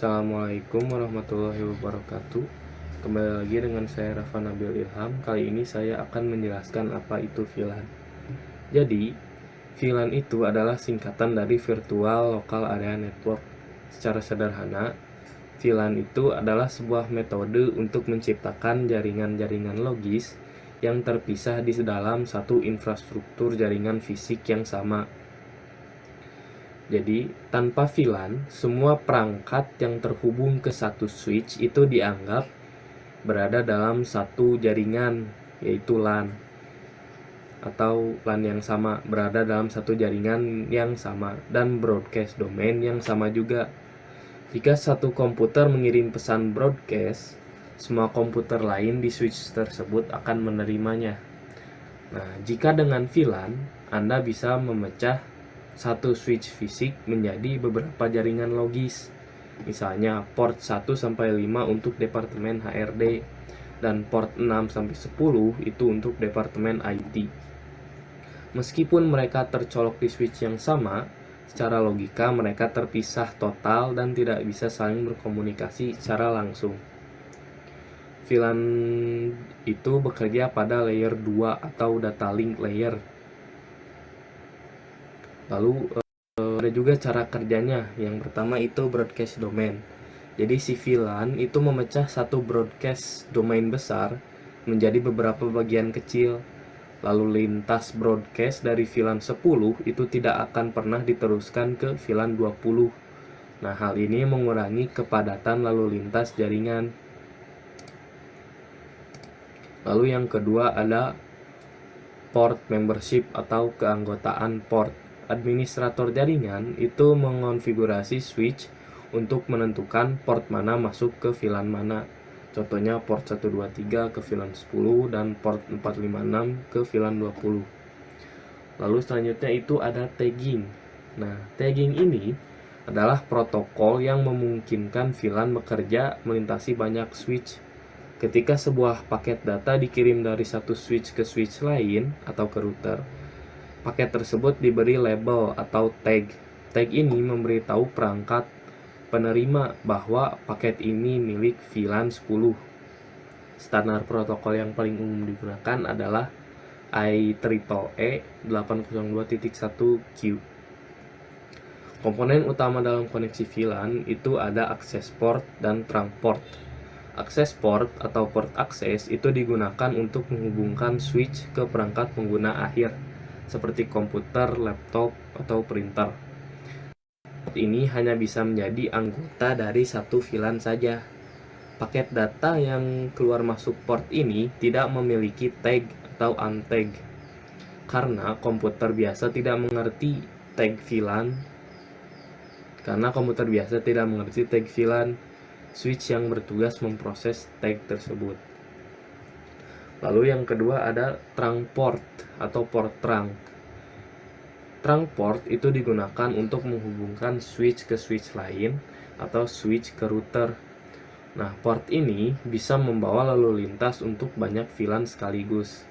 Assalamualaikum warahmatullahi wabarakatuh. Kembali lagi dengan saya Rafa Nabil Ilham. Kali ini saya akan menjelaskan apa itu VLAN. Jadi, VLAN itu adalah singkatan dari Virtual Local Area Network. Secara sederhana, VLAN itu adalah sebuah metode untuk menciptakan jaringan-jaringan logis yang terpisah di dalam satu infrastruktur jaringan fisik yang sama. Jadi, tanpa VLAN, semua perangkat yang terhubung ke satu switch itu dianggap berada dalam satu jaringan, yaitu LAN, atau LAN yang sama, berada dalam satu jaringan yang sama, dan broadcast domain yang sama juga. Jika satu komputer mengirim pesan broadcast, semua komputer lain di switch tersebut akan menerimanya. Nah, jika dengan VLAN, Anda bisa memecah satu switch fisik menjadi beberapa jaringan logis. Misalnya port 1 sampai 5 untuk departemen HRD dan port 6 sampai 10 itu untuk departemen IT. Meskipun mereka tercolok di switch yang sama, secara logika mereka terpisah total dan tidak bisa saling berkomunikasi secara langsung. VLAN itu bekerja pada layer 2 atau data link layer. Lalu ada juga cara kerjanya. Yang pertama itu broadcast domain. Jadi si VLAN itu memecah satu broadcast domain besar menjadi beberapa bagian kecil. Lalu lintas broadcast dari VLAN 10 itu tidak akan pernah diteruskan ke VLAN 20. Nah, hal ini mengurangi kepadatan lalu lintas jaringan. Lalu yang kedua ada port membership atau keanggotaan port. Administrator jaringan itu mengonfigurasi switch untuk menentukan port mana masuk ke VLAN mana. Contohnya port 123 ke VLAN 10 dan port 456 ke VLAN 20. Lalu selanjutnya itu ada tagging. Nah, tagging ini adalah protokol yang memungkinkan VLAN bekerja melintasi banyak switch. Ketika sebuah paket data dikirim dari satu switch ke switch lain atau ke router, paket tersebut diberi label atau tag. Tag ini memberitahu perangkat penerima bahwa paket ini milik VLAN 10. Standar protokol yang paling umum digunakan adalah IEEE 802.1q. Komponen utama dalam koneksi VLAN itu ada access port dan trunk port. Access port atau port akses itu digunakan untuk menghubungkan switch ke perangkat pengguna akhir seperti komputer, laptop, atau printer. Port ini hanya bisa menjadi anggota dari satu VLAN saja. Paket data yang keluar masuk port ini tidak memiliki tag atau untag. Karena komputer biasa tidak mengerti tag VLAN, switch yang bertugas memproses tag tersebut. Lalu yang kedua ada trunk port atau port trunk. Trunk port itu digunakan untuk menghubungkan switch ke switch lain atau switch ke router. Nah, port ini bisa membawa lalu lintas untuk banyak VLAN sekaligus.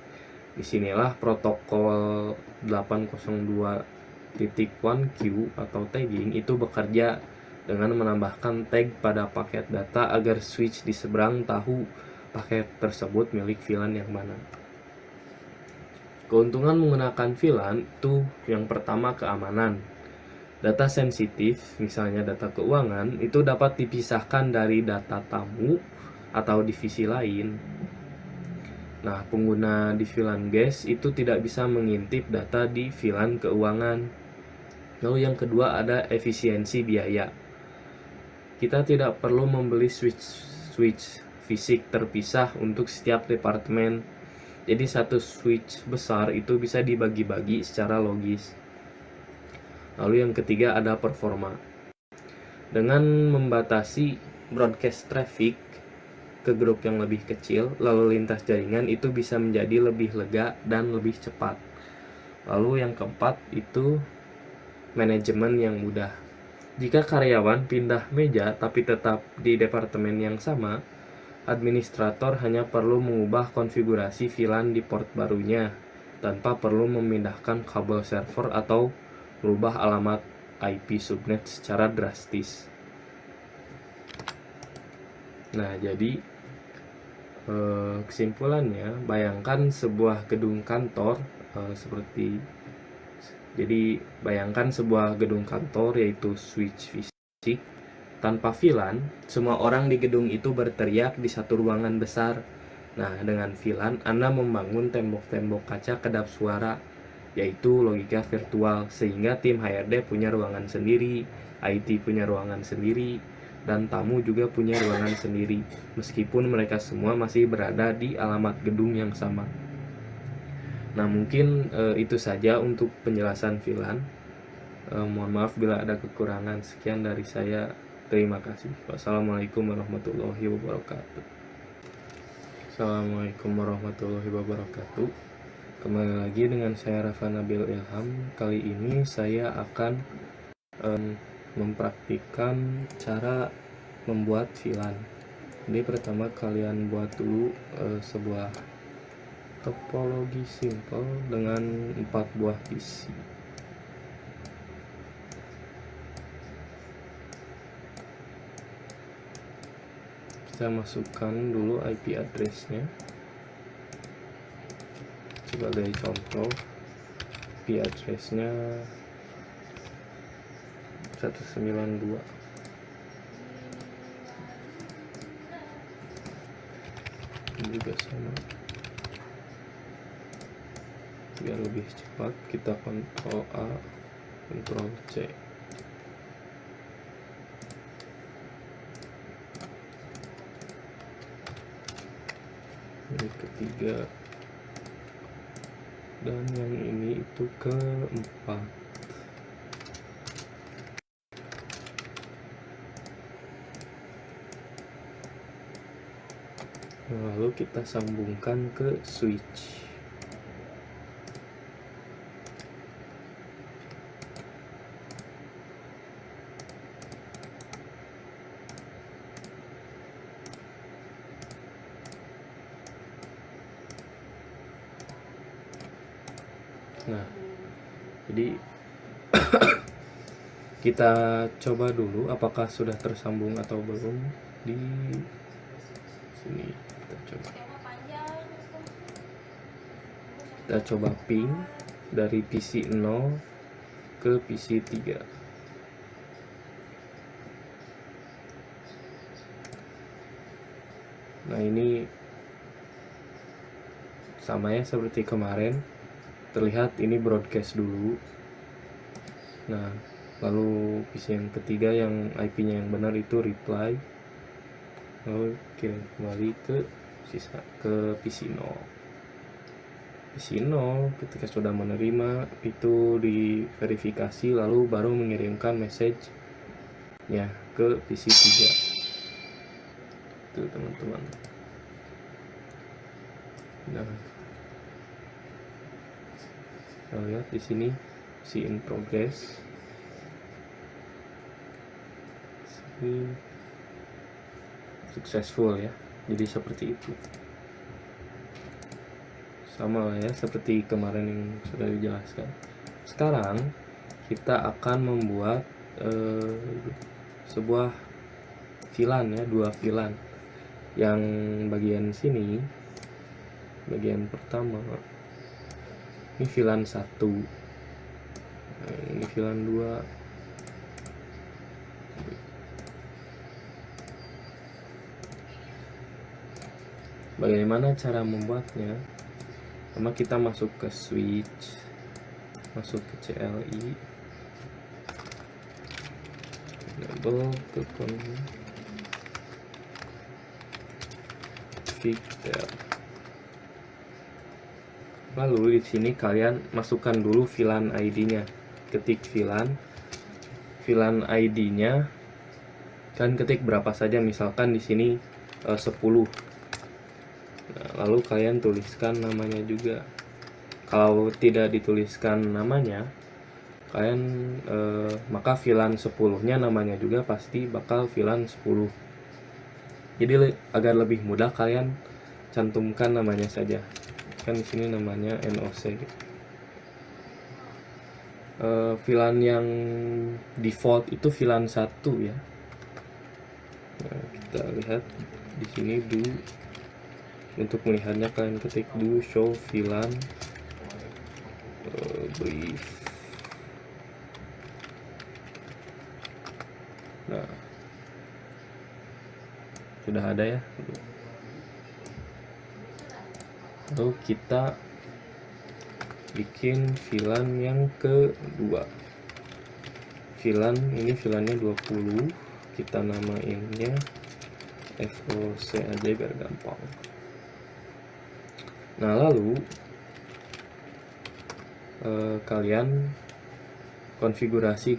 Disinilah protokol 802.1q atau tagging itu bekerja dengan menambahkan tag pada paket data agar switch di seberang tahu paket tersebut milik VLAN yang mana. Keuntungan menggunakan VLAN itu yang pertama keamanan. Data sensitif, misalnya data keuangan, itu dapat dipisahkan dari data tamu atau divisi lain. Nah, pengguna di VLAN guest itu tidak bisa mengintip data di VLAN keuangan. Lalu yang kedua ada efisiensi biaya. Kita tidak perlu membeli switch fisik terpisah untuk setiap departemen. Jadi satu switch besar itu bisa dibagi-bagi secara logis. Lalu yang ketiga ada performa. Dengan membatasi broadcast traffic ke grup yang lebih kecil, lalu lintas jaringan itu bisa menjadi lebih lega dan lebih cepat. Lalu yang keempat itu manajemen yang mudah. Jika karyawan pindah meja tapi tetap di departemen yang sama, administrator hanya perlu mengubah konfigurasi VLAN di port barunya tanpa perlu memindahkan kabel server atau merubah alamat IP subnet secara drastis. Nah, jadi kesimpulannya, bayangkan sebuah gedung kantor bayangkan sebuah gedung kantor yaitu switch fisik tanpa VLAN. Semua orang di gedung itu berteriak di satu ruangan besar. Nah, dengan VLAN Anda membangun tembok-tembok kaca kedap suara, yaitu logika virtual, sehingga tim HRD punya ruangan sendiri, IT punya ruangan sendiri, dan tamu juga punya ruangan sendiri, meskipun mereka semua masih berada di alamat gedung yang sama. Nah, mungkin itu saja untuk penjelasan VLAN. Mohon maaf bila ada kekurangan. Sekian dari saya. Terima kasih. Wassalamualaikum warahmatullahi wabarakatuh. Assalamualaikum warahmatullahi wabarakatuh. Kembali lagi dengan saya Rafa Nabil Ilham. Kali ini saya akan mempraktikkan cara membuat VLAN. Jadi pertama kalian buat dulu sebuah topologi simple dengan 4 buah PC. Kita masukkan dulu IP address-nya sebagai contoh. IP address-nya 192. Ini juga sama. Biar lebih cepat, kita Ctrl A, Ctrl C. Ini ketiga, dan yang ini itu keempat. Lalu kita sambungkan ke switch. Nah, jadi kita coba dulu apakah sudah tersambung atau belum di sini. Kita coba ping dari PC 0 ke PC 3. Nah, ini sama ya seperti kemarin. Terlihat ini broadcast dulu. Nah, lalu PC yang ketiga yang IP-nya yang benar itu reply. Lalu kirim kembali ke PC 0. PC 0 ketika sudah menerima itu diverifikasi, lalu baru mengirimkan message ya ke PC 3. Itu teman-teman. Nah, kita lihat di sini si in progress. Ini successful ya. Jadi seperti itu. Sama lah ya seperti kemarin yang sudah dijelaskan. Sekarang kita akan membuat sebuah VLAN ya, 2 VLAN. Yang bagian sini, bagian pertama ini VLAN 1, nah, ini VLAN 2. Bagaimana cara membuatnya? Pertama kita masuk ke switch, masuk ke CLI, enable ke config. Lalu di sini kalian masukkan dulu VLAN ID-nya. Ketik VLAN ID-nya kan ketik berapa saja, misalkan di sini 10. Nah, lalu kalian tuliskan namanya juga. Kalau tidak dituliskan namanya, kalian maka VLAN 10-nya namanya juga pasti bakal VLAN 10. Jadi agar lebih mudah kalian cantumkan namanya saja. Kan di sini namanya NOC. VLAN yang default itu VLAN 1 ya. Nah, kita lihat di sini do. Untuk melihatnya kalian ketik do show VLAN brief. Nah, sudah ada ya. Lalu kita bikin VLAN yang kedua. VLAN ini VLANnya 20, kita namainnya FOC aja biar gampang. Nah, lalu kalian konfigurasi,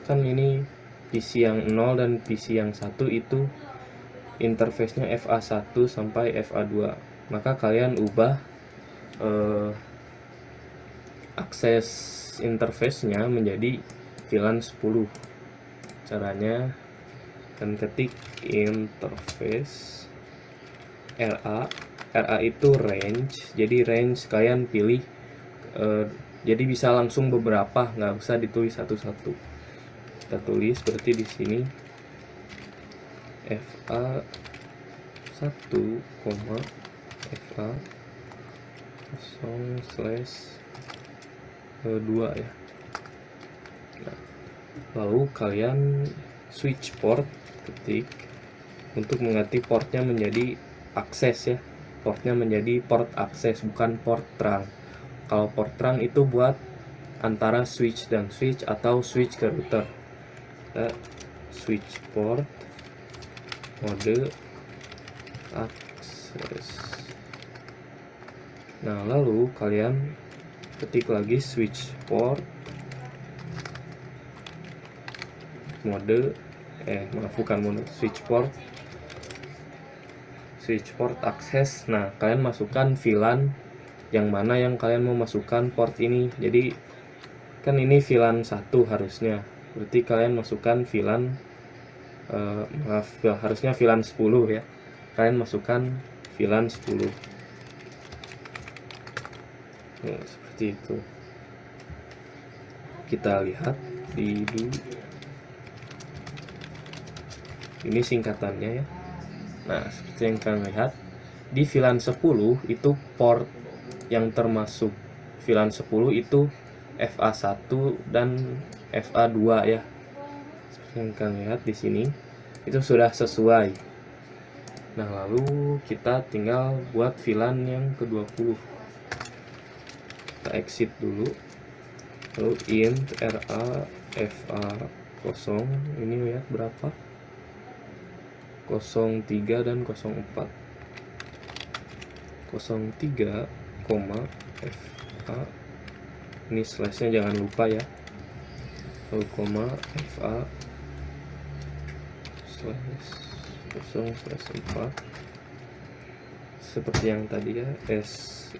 kan ini PC yang 0 dan PC yang 1 itu interface-nya FA1 sampai FA2. Maka kalian ubah akses interface-nya menjadi VLAN 10. Caranya kan ketik interface RA itu range, jadi range kalian pilih jadi bisa langsung beberapa, nggak usah ditulis satu-satu. Kita tulis seperti di sini FA 1, FA 0/2 ya. Nah, lalu kalian switch port, ketik untuk mengganti portnya menjadi akses ya. Portnya menjadi port akses, bukan port terang. Kalau port terang itu buat antara switch dan switch atau switch ke router. Switch port mode akses. Nah, lalu kalian ketik lagi switch port mode switch port akses. Nah, kalian masukkan VLAN yang mana yang kalian mau masukkan port ini. Jadi kan ini VLAN 1 harusnya, berarti kalian masukkan VLAN harusnya VLAN 10 ya. Kalian masukkan VLAN 10. Nah, seperti itu. Kita lihat di ini singkatannya ya. Nah, seperti yang kalian lihat di VLAN 10 itu port yang termasuk VLAN 10 itu FA1 dan FA2 ya. Seperti yang kalian lihat di sini itu sudah sesuai. Nah, lalu kita tinggal buat VLAN yang ke-20. Kita exit dulu. Lalu int RA FA0, ini lihat berapa? 03 dan 04. 03, FA, ini slashnya jangan lupa ya. Lalu FA /0/4 seperti yang tadi ya.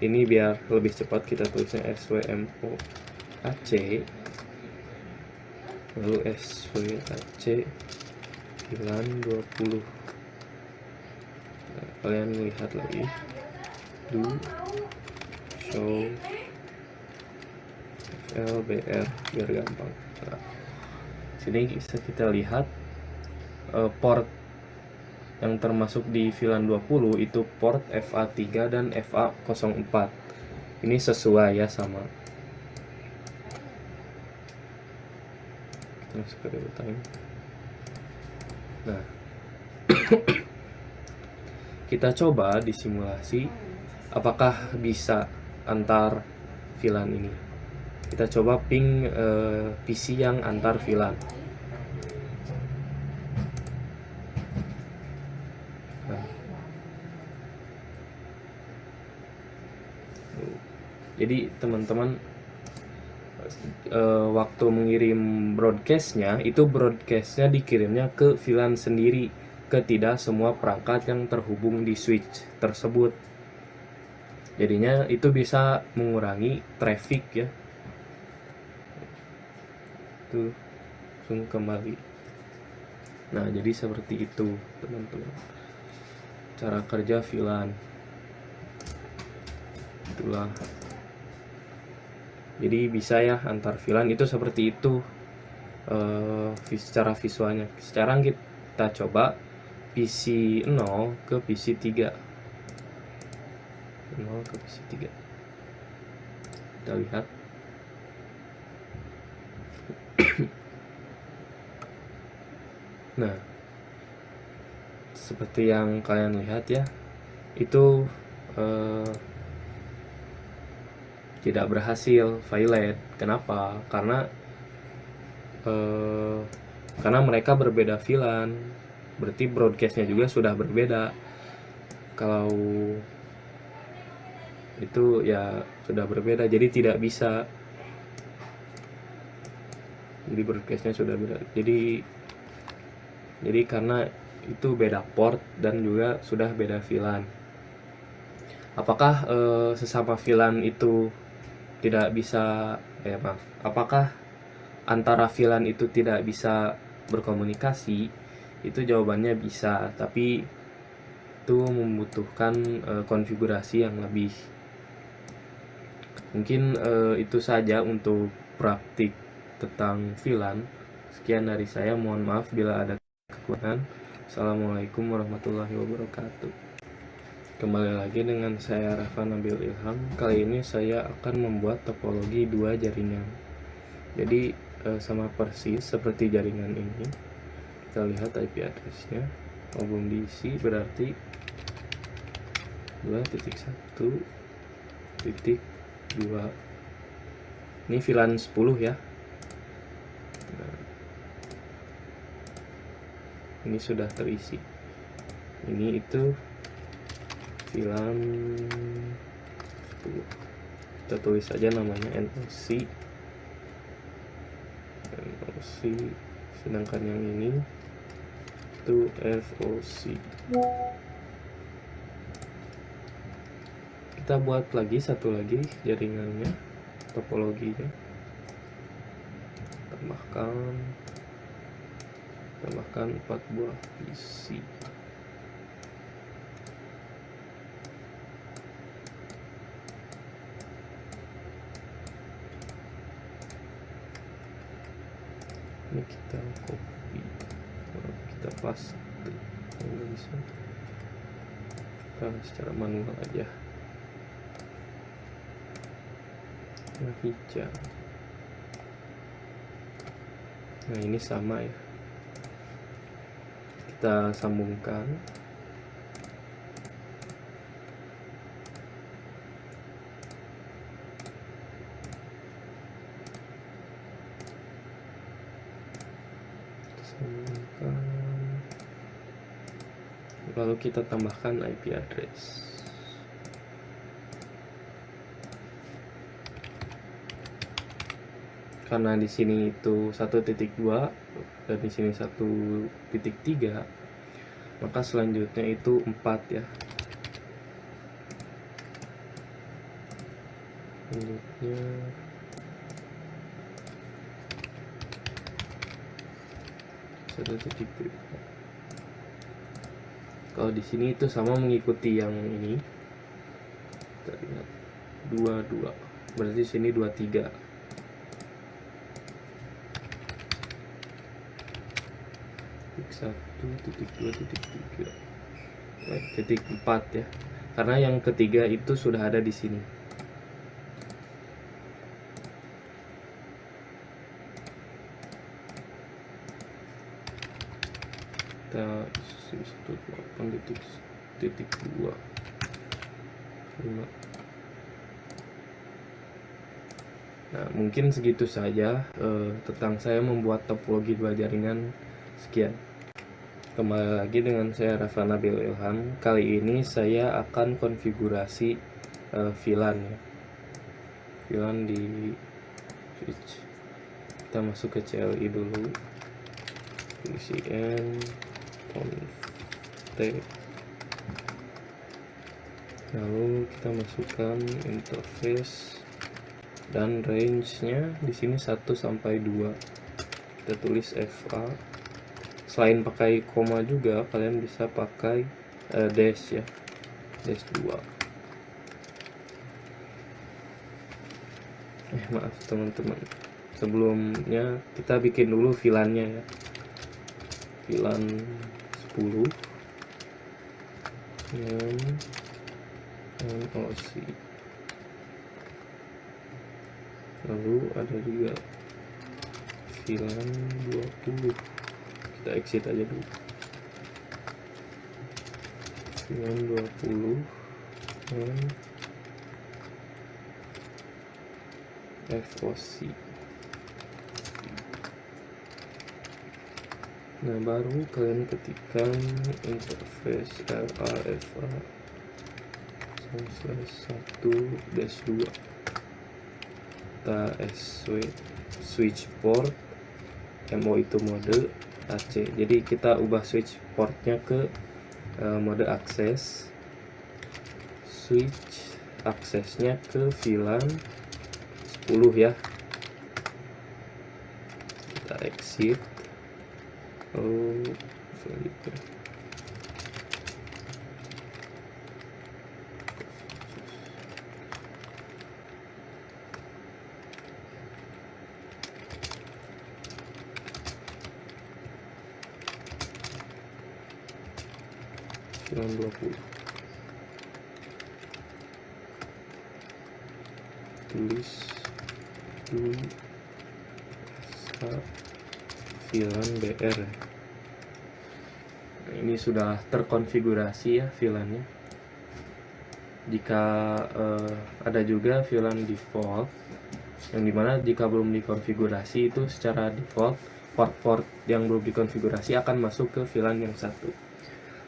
Ini biar lebih cepat kita tulisnya SWMOAC, lalu SWAC VLAN 20. Nah, kalian lihat lagi do show LBR biar gampang. Nah, sini bisa kita lihat port yang termasuk di VLAN 20 itu port FA3 dan FA04. Ini sesuai ya sama. Kita masuk ke real time. Nah, kita coba di simulasi apakah bisa antar VLAN ini. Kita coba ping PC yang antar VLAN. Jadi teman-teman waktu mengirim broadcastnya dikirimnya ke VLAN sendiri, ke tidak semua perangkat yang terhubung di switch tersebut. Jadinya itu bisa mengurangi traffic ya. Tuh, langsung kembali. Nah, jadi seperti itu teman-teman cara kerja VLAN. Itulah. Jadi bisa ya antar VLAN itu seperti itu secara visualnya. Sekarang kita coba PC 0 ke PC 3. 0 ke PC 3. Kita lihat. Nah, seperti yang kalian lihat ya, itu tidak berhasil violate. Kenapa? Karena mereka berbeda VLAN, berarti broadcastnya juga sudah berbeda. Kalau itu ya sudah berbeda, jadi tidak bisa. Jadi broadcastnya sudah beda. Jadi karena itu beda port dan juga sudah beda VLAN. Apakah sesama VLAN itu tidak bisa apakah antara VLAN itu tidak bisa berkomunikasi? Itu jawabannya bisa, tapi itu membutuhkan konfigurasi yang lebih. Mungkin itu saja untuk praktik tentang VLAN. Sekian dari saya, mohon maaf bila ada kekurangan. Assalamualaikum warahmatullahi wabarakatuh. Kembali lagi dengan saya Rafa Nabil Ilham. Kali ini saya akan membuat topologi dua jaringan. Jadi sama persis seperti jaringan ini. Kita lihat IP address-nya. Belum diisi, berarti 2.1.2. Ini VLAN 10 ya. Nah, ini sudah terisi. Ini itu VLAN 10. Kita tulis saja namanya NOC. Sedangkan yang ini itu FOC. Kita buat lagi satu lagi jaringannya, topologinya. Tambahkan 4 buah PC. Ini kita copy, kita paste. Ini bisa secara manual aja. Nah, hijau. Nah, ini sama ya. Kita sambungkan. Lalu kita tambahkan IP address. Karena di sini itu 1.2 dan di sini 1.3, maka selanjutnya itu 4 ya. Selanjutnya kalau di sini itu sama mengikuti yang ini. Kita lihat 22, berarti sini 23. Titik 1.2.3. Titik 4 ya. Karena yang ketiga itu sudah ada di sini. Kita isi 1.8.2 5. Nah, mungkin segitu saja tentang saya membuat topologi dua jaringan. Sekian. Kembali lagi dengan saya Rafa Nabil Ilham. Kali ini saya akan konfigurasi VLAN ya. VLAN di switch. Kita masuk ke CLI dulu. VCN T. Lalu kita masukkan interface dan range-nya di sini 1 sampai 2. Kita tulis FA. Selain pakai koma juga, kalian bisa pakai dash ya. Dash 2. Maaf teman-teman. Sebelumnya kita bikin dulu VLAN-nya ya. VLAN 10. NOC. Lalu ada juga VLAN 20, kita exit aja dulu. VLAN 20 dan FOC. Nah, baru kalian ketikkan interface RAFA /1-2 kita switch port, MO itu mode AC. Jadi kita ubah switch portnya ke mode akses, switch aksesnya ke VLAN 10 ya. Kita exit. Selanjutnya VLAN 20, tulis dulu VLAN BR. Nah, ini sudah terkonfigurasi ya VLAN-nya. Jika ada juga VLAN default, yang dimana jika belum dikonfigurasi itu secara default port-port yang belum dikonfigurasi akan masuk ke VLAN yang satu.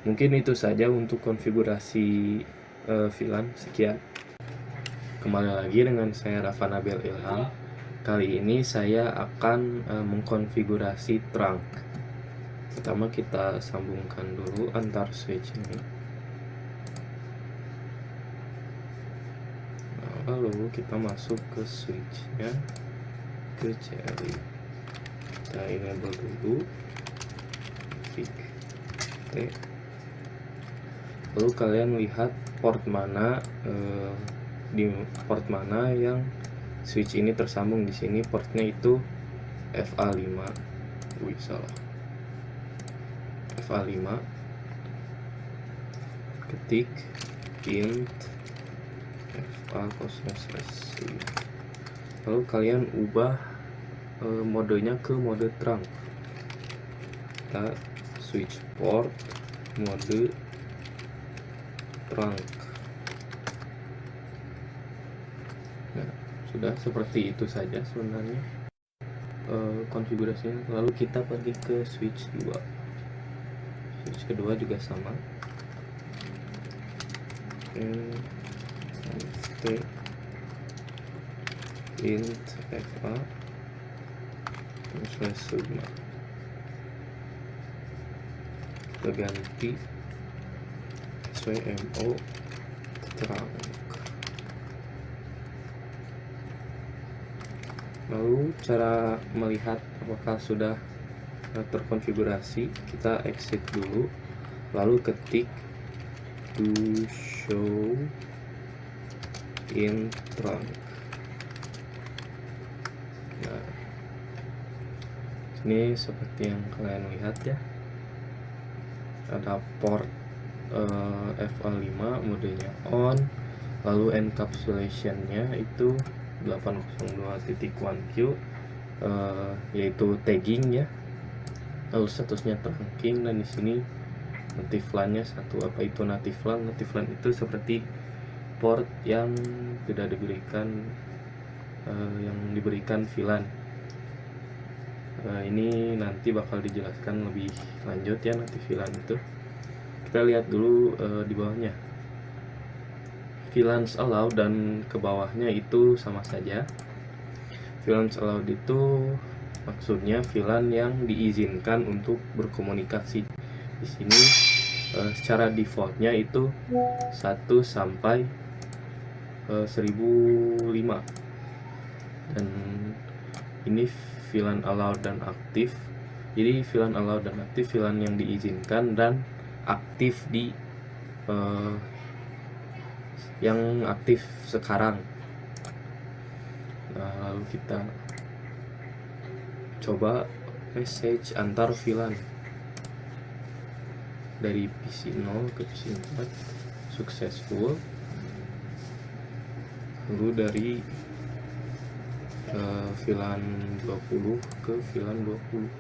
Mungkin itu saja untuk konfigurasi VLAN. Sekian. Kembali lagi dengan saya Rafa Nabil Ilham. Kali ini saya akan mengkonfigurasi trunk. Pertama kita sambungkan dulu antar switch ini. Nah, lalu kita masuk ke switchnya, ke CLI. Kita enable dulu fix T. Lalu kalian lihat port mana di port mana yang switch ini tersambung. Di sini portnya itu FA5. Salah. FA5. Ketik int FA0/5. Lalu kalian ubah modenya ke mode trunk. Kita switch port mode trunk. Nah, sudah seperti itu saja sebenarnya konfigurasinya. Lalu kita pergi ke switch 2. Switch kedua juga sama. Int FA /5. Kita ganti SWMO trunk. Lalu cara melihat apakah sudah terkonfigurasi, kita exit dulu, lalu ketik to show in trunk. Nah, ini seperti yang kalian lihat ya, ada port FA5 modenya on, lalu encapsulationnya itu 802.1Q, yaitu tagging ya, lalu statusnya trunking, dan di sini native LAN-nya 1. Apa itu native LAN? Native LAN itu seperti port yang tidak diberikan yang diberikan VLAN. Ini nanti bakal dijelaskan lebih lanjut ya native VLAN itu. Kita lihat dulu di bawahnya. VLANs allowed dan ke bawahnya itu sama saja. VLANs allowed itu maksudnya VLAN yang diizinkan untuk berkomunikasi. Di sini secara defaultnya itu 1 sampai 1005. Dan ini VLAN allowed dan aktif. Jadi VLAN allowed dan aktif VLAN yang diizinkan dan aktif di yang aktif sekarang. Nah, lalu kita coba message antar VLAN. dari PC 0 ke PC 4 successful, lalu dari VLAN 20 ke VLAN 20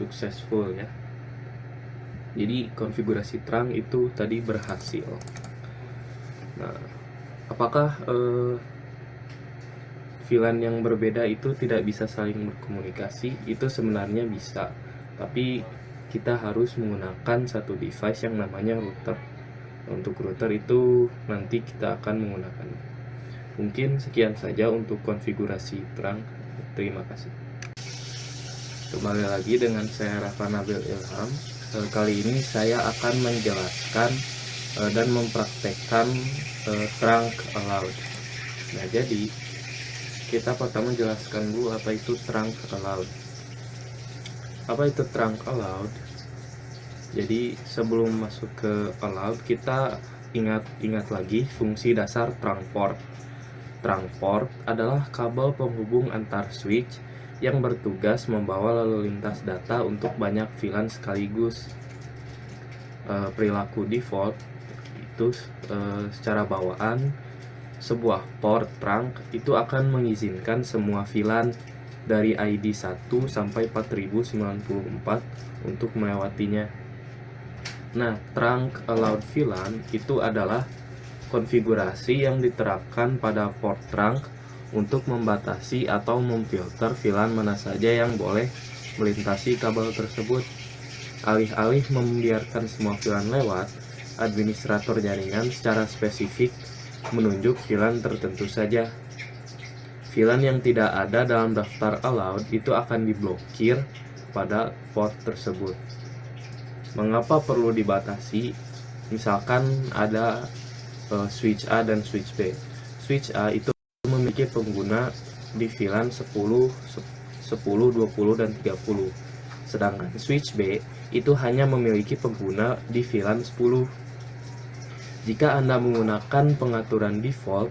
successful ya. Jadi konfigurasi terang itu tadi berhasil. Nah, apakah VLAN yang berbeda itu tidak bisa saling berkomunikasi? Itu sebenarnya bisa, tapi kita harus menggunakan satu device yang namanya router. Untuk router itu nanti kita akan menggunakannya. Mungkin sekian saja untuk konfigurasi terang. Terima kasih. Kembali lagi dengan saya Rafa Nabil Ilham. Kali ini saya akan menjelaskan dan mempraktekkan trunk allowed. Nah, jadi kita pertama jelaskan dulu apa itu trunk allowed. Apa itu trunk allowed? Jadi sebelum masuk ke allowed, kita ingat lagi fungsi dasar trunk port. Trunk port adalah kabel penghubung antar switch yang bertugas membawa lalu lintas data untuk banyak VLAN sekaligus. Perilaku default itu secara bawaan sebuah port trunk itu akan mengizinkan semua VLAN dari ID 1 sampai 4094 untuk melewatinya. Nah, trunk allowed VLAN itu adalah konfigurasi yang diterapkan pada port trunk untuk membatasi atau memfilter VLAN mana saja yang boleh melintasi kabel tersebut. Alih-alih membiarkan semua VLAN lewat, administrator jaringan secara spesifik menunjuk VLAN tertentu saja. VLAN yang tidak ada dalam daftar allowed itu akan diblokir pada port tersebut. Mengapa perlu dibatasi? Misalkan ada switch A dan switch B. Switch A itu memiliki pengguna di VLAN 10, 20, dan 30. Sedangkan switch B itu hanya memiliki pengguna di VLAN 10. Jika Anda menggunakan pengaturan default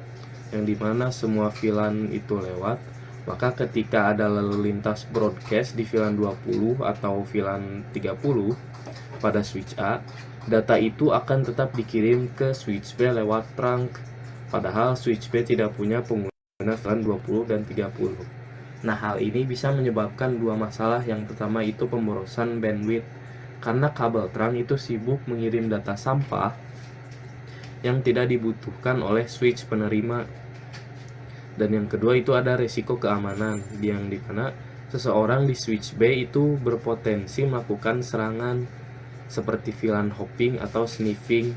yang dimana semua VLAN itu lewat, maka ketika ada lalu lintas broadcast di VLAN 20 atau VLAN 30 pada switch A, data itu akan tetap dikirim ke switch B lewat trunk, padahal switch B tidak punya pengguna VLAN 20 dan 30. Nah, hal ini bisa menyebabkan dua masalah. Yang pertama itu pemborosan bandwidth, karena kabel trunk itu sibuk mengirim data sampah yang tidak dibutuhkan oleh switch penerima. Dan yang kedua itu ada resiko keamanan, yang dimana seseorang di switch B itu berpotensi melakukan serangan seperti VLAN hopping atau sniffing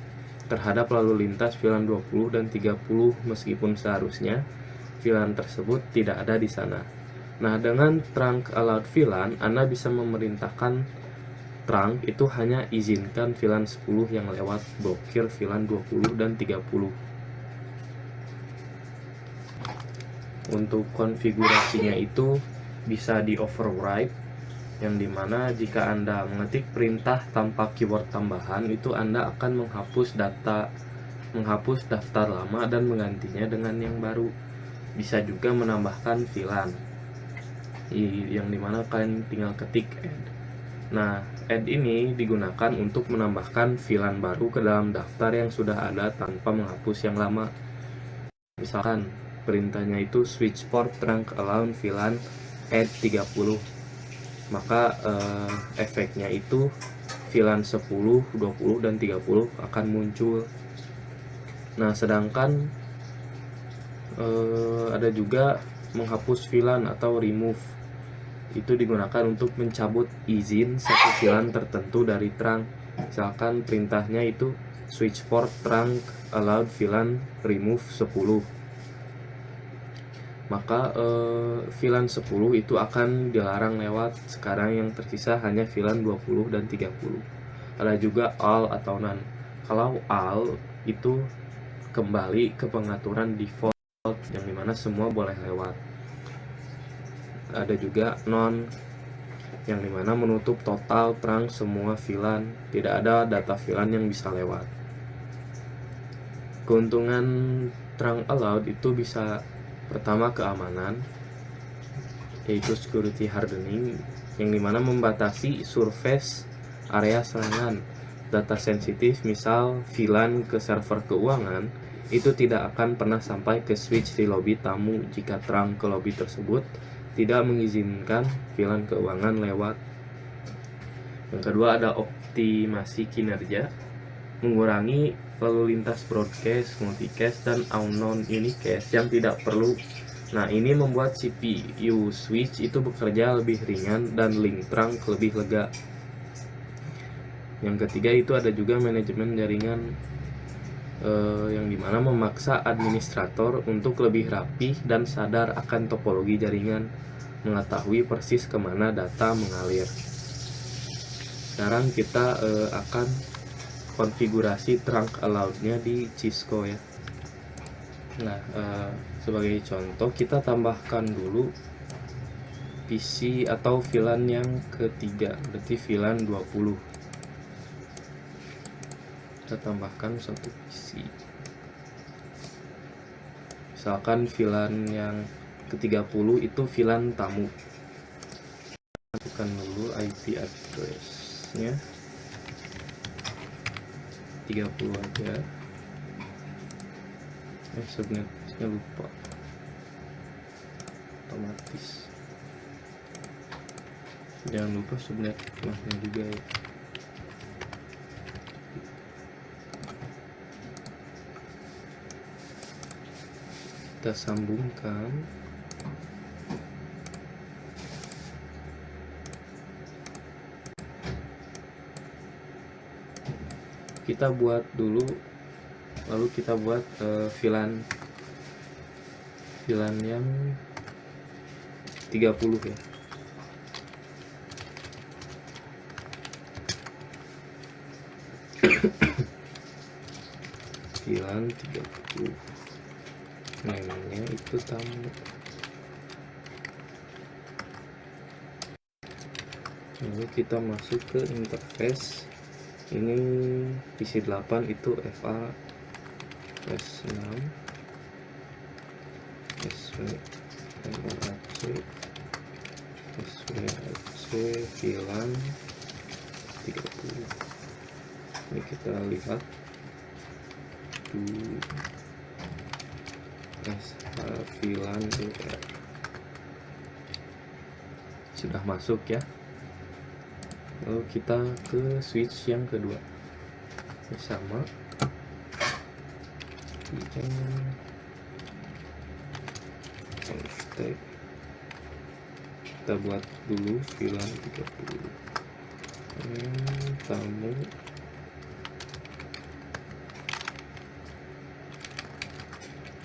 terhadap lalu lintas VLAN 20 dan 30 meskipun seharusnya VLAN tersebut tidak ada di sana. Nah, dengan trunk allowed VLAN, Anda bisa memerintahkan trunk itu hanya izinkan VLAN 10 yang lewat, blokir VLAN 20 dan 30. Untuk konfigurasinya itu bisa di override, yang dimana jika Anda mengetik perintah tanpa keyword tambahan, itu Anda akan menghapus daftar lama dan menggantinya dengan yang baru. Bisa juga menambahkan VLAN, yang dimana kalian tinggal ketik add. Nah, add ini digunakan untuk menambahkan VLAN baru ke dalam daftar yang sudah ada tanpa menghapus yang lama. Misalkan perintahnya itu switch port trunk allowed VLAN add 30, maka efeknya itu VLAN 10, 20, dan 30 akan muncul. Nah, sedangkan ada juga menghapus VLAN atau remove, itu digunakan untuk mencabut izin satu VLAN tertentu dari trunk. Misalkan perintahnya itu switch port trunk allowed VLAN remove 10, maka VLAN 10 itu akan dilarang lewat. Sekarang yang tersisa hanya VLAN 20 dan 30. Ada juga all atau none. Kalau all itu kembali ke pengaturan default yang dimana semua boleh lewat. Ada juga non, yang dimana menutup total trunk semua VLAN, tidak ada data VLAN yang bisa lewat. Keuntungan trunk allowed itu bisa pertama keamanan, yaitu security hardening, yang dimana membatasi surface area serangan. Data sensitif misal VLAN ke server keuangan itu tidak akan pernah sampai ke switch di lobi tamu jika terang ke lobi tersebut tidak mengizinkan VLAN keuangan lewat. Yang kedua ada optimasi kinerja, mengurangi lalu lintas broadcast, multicast, dan unknown unicast yang tidak perlu. Nah, ini membuat CPU switch itu bekerja lebih ringan dan link trunk lebih lega. Yang ketiga itu ada juga manajemen jaringan, yang dimana memaksa administrator untuk lebih rapi dan sadar akan topologi jaringan, mengetahui persis kemana data mengalir. Sekarang kita akan konfigurasi trunk allowed-nya di Cisco ya. Nah, sebagai contoh kita tambahkan dulu PC atau VLAN yang ketiga, berarti VLAN 20. Kita tambahkan satu PC. Misalkan VLAN yang ke-30 itu VLAN tamu. Masukkan dulu IP address-nya 30 aja. Subnetnya lupa, otomatis. Jangan lupa subnet masnya juga ya. Kita sambungkan. Kita buat dulu, lalu kita buat VLAN yang 30 ya. VLAN 30, namanya itu tamu. Lalu kita masuk ke interface. Ini PC 8 itu FA S6 SWAC VLAN 30. Ini kita lihat VLAN sudah masuk ya. Lalu kita ke switch yang kedua, sama kita buat dulu VLAN 30 tamu.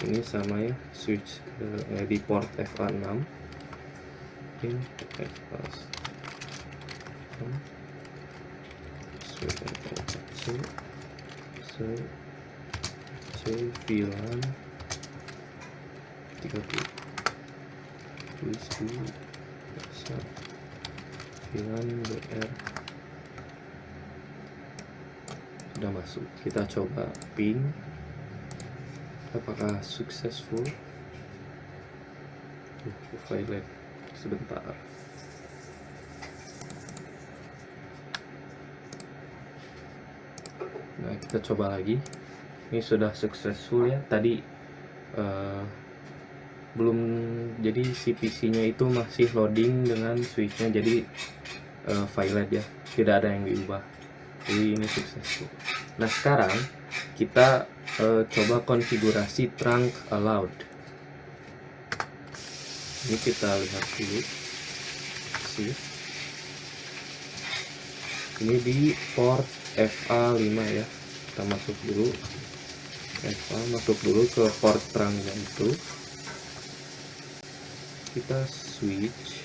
Ini sama ya, switch ke di port FA6, ini FA6 VLAN 30 VLAN BR sudah masuk. Kita coba ping apakah successful. File sebentar. Nah, kita coba lagi. Ini sudah successful ya. Tadi belum, jadi si PC-nya itu masih loading dengan switch-nya, jadi file ya, tidak ada yang diubah. Jadi ini successful. Nah, sekarang kita coba konfigurasi trunk allowed. Ini kita lihat dulu sih. Ini di port FA5 ya. Kita masuk dulu ke port trunknya itu. Kita switch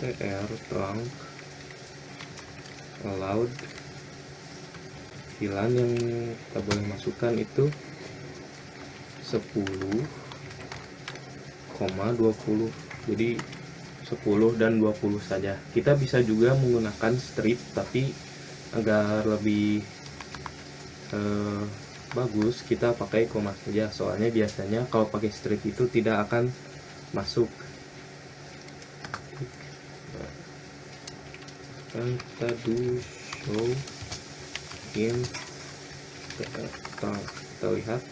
TR trunk allowed. VLAN yang kita boleh masukkan itu 10,20, jadi 10 dan 20 saja. Kita bisa juga menggunakan strip, tapi agar lebih bagus kita pakai koma saja, soalnya biasanya kalau pakai strip itu tidak akan masuk. Kan kita show in kita lihat.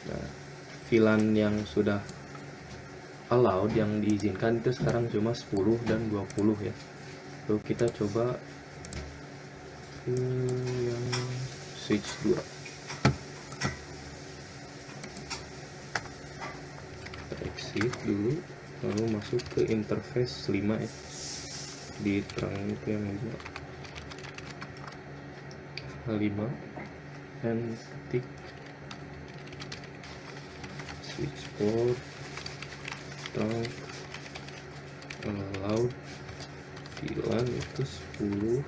Nah, VLAN yang sudah allowed, yang diizinkan itu sekarang cuma 10 dan 20 ya. Lalu kita coba ke yang switch 2. Kita exit dulu, lalu masuk ke interface 5 ya. Di terang itu yang 5 dan ketik switch port trunk allowed VLAN itu 10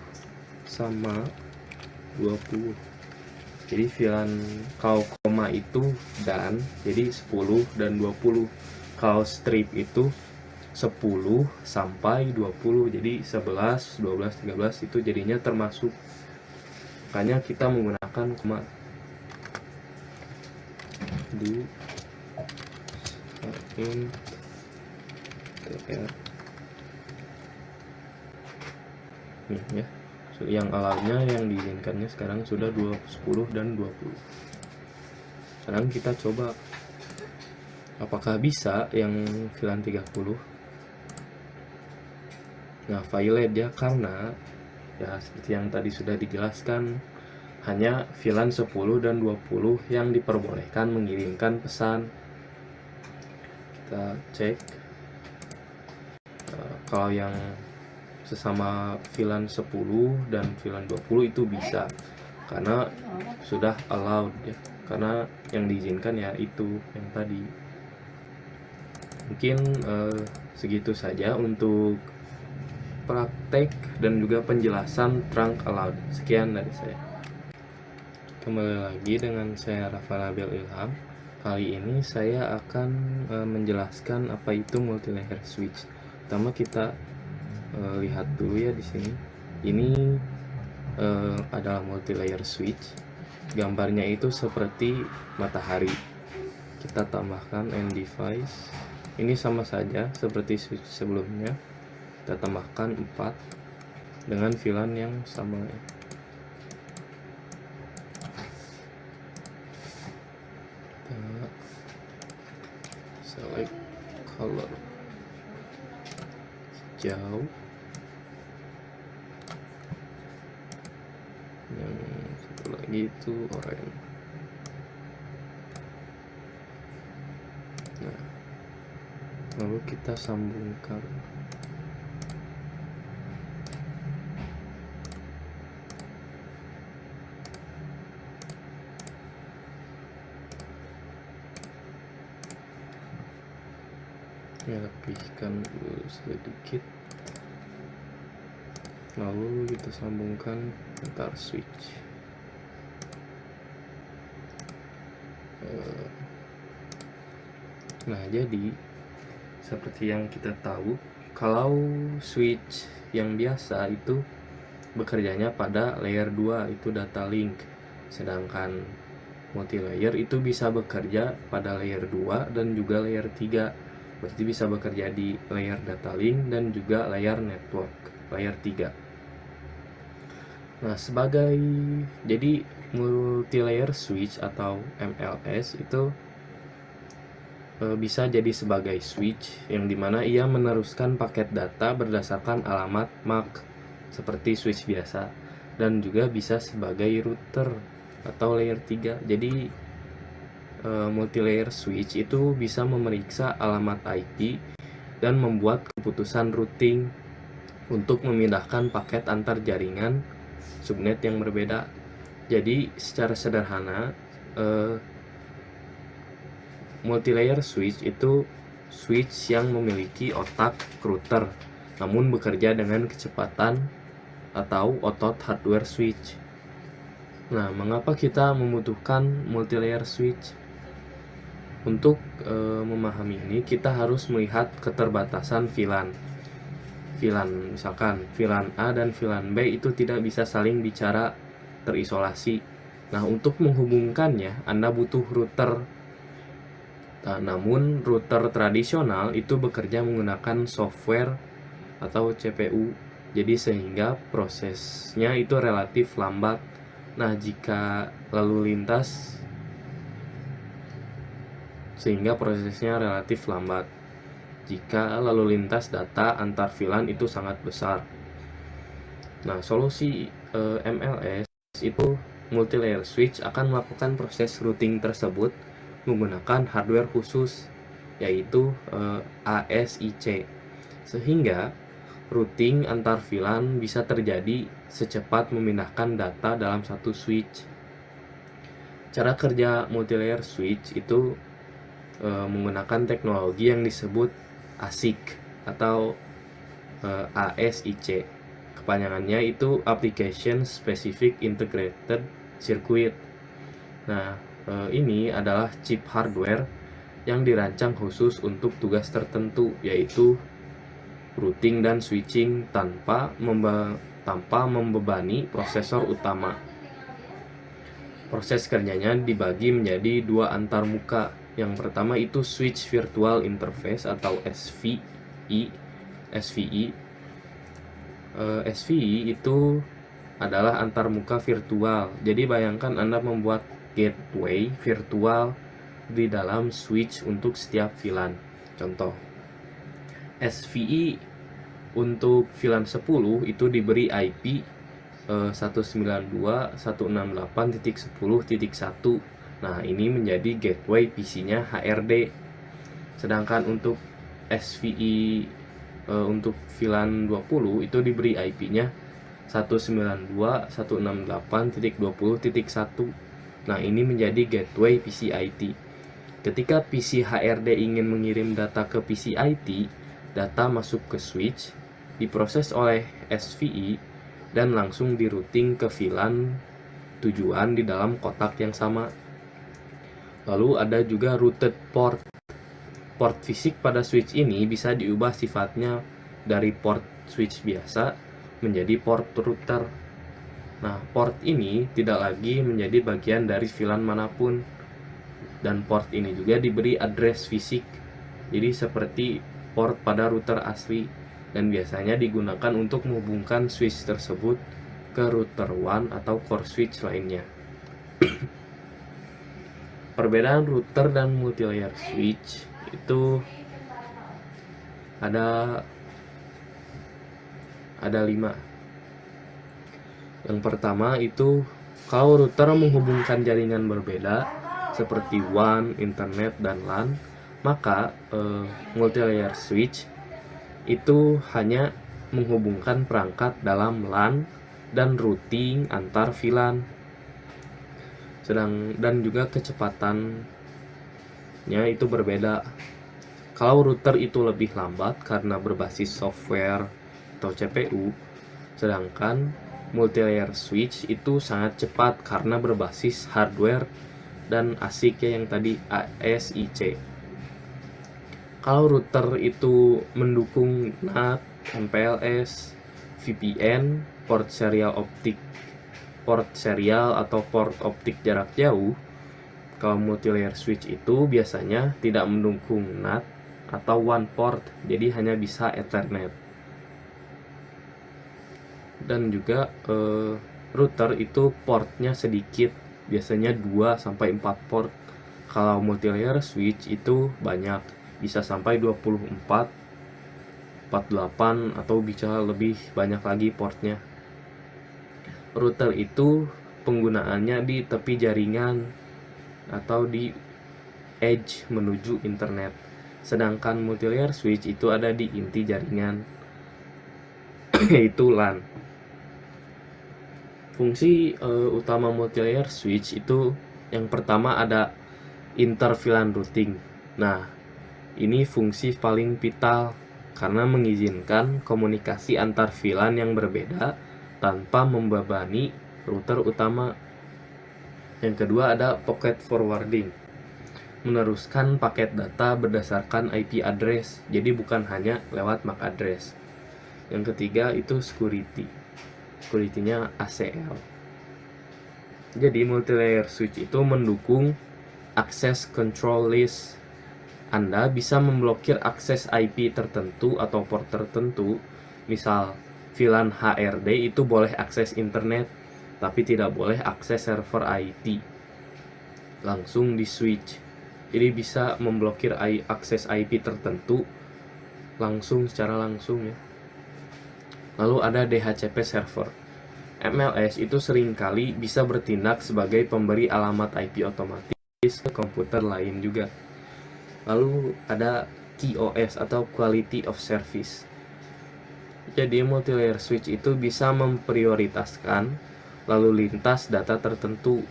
sama 20. Jadi VLAN kalau koma itu dan, jadi 10 dan 20. Kalau strip itu 10 sampai 20, jadi 11, 12, 13 itu jadinya termasuk. Makanya kita menggunakan koma di in tr nih ya. Yang alatnya yang diizinkannya sekarang sudah 10 dan 20. Sekarang kita coba apakah bisa yang VLAN 30. Nah, violate ya, karena ya seperti yang tadi sudah dijelaskan, hanya VLAN 10 dan 20 yang diperbolehkan mengirimkan pesan. Kita cek kalau yang sesama VLAN 10 dan VLAN 20 itu bisa, karena sudah allowed ya, karena yang diizinkan ya itu yang tadi. Mungkin segitu saja untuk praktek dan juga penjelasan trunk allowed. Sekian dari saya. Kembali lagi dengan saya Rafa Nabil Ilham. Kali ini saya akan menjelaskan apa itu multi-layer switch. Pertama kita lihat dulu ya di sini. Ini adalah multi-layer switch. Gambarnya itu seperti matahari. Kita tambahkan end device. Ini sama saja seperti switch sebelumnya. Kita tambahkan 4 dengan VLAN yang sama ya. Kita select color hijau, yang satu lagi itu oranye. Nah, lalu kita sambungkan ya, rapihkan dulu sedikit, lalu kita sambungkan antar switch. Nah, jadi seperti yang kita tahu, kalau switch yang biasa itu bekerjanya pada layer 2, itu data link, sedangkan multi-layer itu bisa bekerja pada layer 2 dan juga layer 3. Berarti bisa bekerja di layer data link dan juga layer network, layer 3. Nah, jadi multi-layer switch atau MLS itu bisa jadi sebagai switch yang dimana ia meneruskan paket data berdasarkan alamat MAC seperti switch biasa, dan juga bisa sebagai router atau layer 3. Jadi multi-layer switch itu bisa memeriksa alamat IP dan membuat keputusan routing untuk memindahkan paket antar jaringan subnet yang berbeda. Jadi secara sederhana, multi-layer switch itu switch yang memiliki otak router namun bekerja dengan kecepatan atau otot hardware switch. Nah, mengapa kita membutuhkan multi-layer switch? Untuk memahami ini, kita harus melihat keterbatasan VLAN. Misalkan VLAN A dan VLAN B itu tidak bisa saling bicara terisolasi. Nah, untuk menghubungkannya, Anda butuh router. Namun, router tradisional itu bekerja menggunakan software atau CPU Jadi sehingga prosesnya itu relatif lambat. Nah, jika lalu lintas sehingga prosesnya relatif lambat jika lalu lintas data antar VLAN itu sangat besar. Nah, solusi MLS itu multi-layer switch akan melakukan proses routing tersebut menggunakan hardware khusus, yaitu ASIC, sehingga routing antar VLAN bisa terjadi secepat memindahkan data dalam satu switch. Cara kerja multi-layer switch itu menggunakan teknologi yang disebut ASIC atau ASIC. Kepanjangannya itu Application Specific Integrated Circuit. Nah, ini adalah chip hardware yang dirancang khusus untuk tugas tertentu, yaitu routing dan switching tanpa membebani prosesor utama. Proses kerjanya dibagi menjadi dua antarmuka. Yang pertama itu Switch Virtual Interface atau SVI. SVI itu adalah antarmuka virtual. Jadi bayangkan Anda membuat gateway virtual di dalam switch untuk setiap VLAN. Contoh, SVI untuk VLAN 10 itu diberi IP 192.168.10.1. Nah, ini menjadi gateway PC-nya HRD. Sedangkan untuk SVI untuk VLAN 20 itu diberi IP-nya 192.168.20.1. Nah, ini menjadi gateway PC IT. Ketika PC HRD ingin mengirim data ke PC IT, data masuk ke switch, diproses oleh SVI, dan langsung dirouting ke VLAN tujuan di dalam kotak yang sama. Lalu ada juga routed port. Port fisik pada switch ini bisa diubah sifatnya dari port switch biasa menjadi port router. Nah, port ini tidak lagi menjadi bagian dari VLAN manapun, dan port ini juga diberi address fisik. Jadi seperti port pada router asli, dan biasanya digunakan untuk menghubungkan switch tersebut ke router WAN atau core switch lainnya. Perbedaan router dan multi-layer switch itu ada 5. Yang pertama itu kalau router menghubungkan jaringan berbeda seperti WAN, internet, dan LAN, maka multi-layer switch itu hanya menghubungkan perangkat dalam LAN dan routing antar VLAN. Dan juga kecepatannya itu berbeda. Kalau router itu lebih lambat karena berbasis software atau CPU, sedangkan multi-layer switch itu sangat cepat karena berbasis hardware dan ASIC yang tadi ASIC. Kalau router itu mendukung NAT, MPLS, VPN, port serial atau port optik jarak jauh, kalau multi-layer switch itu biasanya tidak mendukung NAT atau one port, jadi hanya bisa Ethernet. Dan juga router itu portnya sedikit, biasanya 2-4 port. Kalau multi-layer switch itu banyak, bisa sampai 24, 48, atau bisa lebih banyak lagi portnya. Router itu penggunaannya di tepi jaringan atau di edge menuju internet, sedangkan multi-layer switch itu ada di inti jaringan yaitu LAN. Fungsi utama multi-layer switch itu yang pertama ada inter-VLAN routing. Nah, ini fungsi paling vital karena mengizinkan komunikasi antar VLAN yang berbeda tanpa membebani router utama. Yang kedua ada packet forwarding, meneruskan paket data berdasarkan IP address, jadi bukan hanya lewat MAC address. Yang ketiga itu security-nya ACL. Jadi multi-layer switch itu mendukung access control list. Anda bisa memblokir akses IP tertentu atau port tertentu, misal VLAN HRD itu boleh akses internet, tapi tidak boleh akses server IP langsung di switch. Jadi bisa memblokir akses IP tertentu secara langsung ya. Lalu ada DHCP server. MLS itu seringkali bisa bertindak sebagai pemberi alamat IP otomatis ke komputer lain juga. Lalu ada QoS atau Quality of Service. Jadi multilayer switch itu bisa memprioritaskan lalu lintas data tertentu.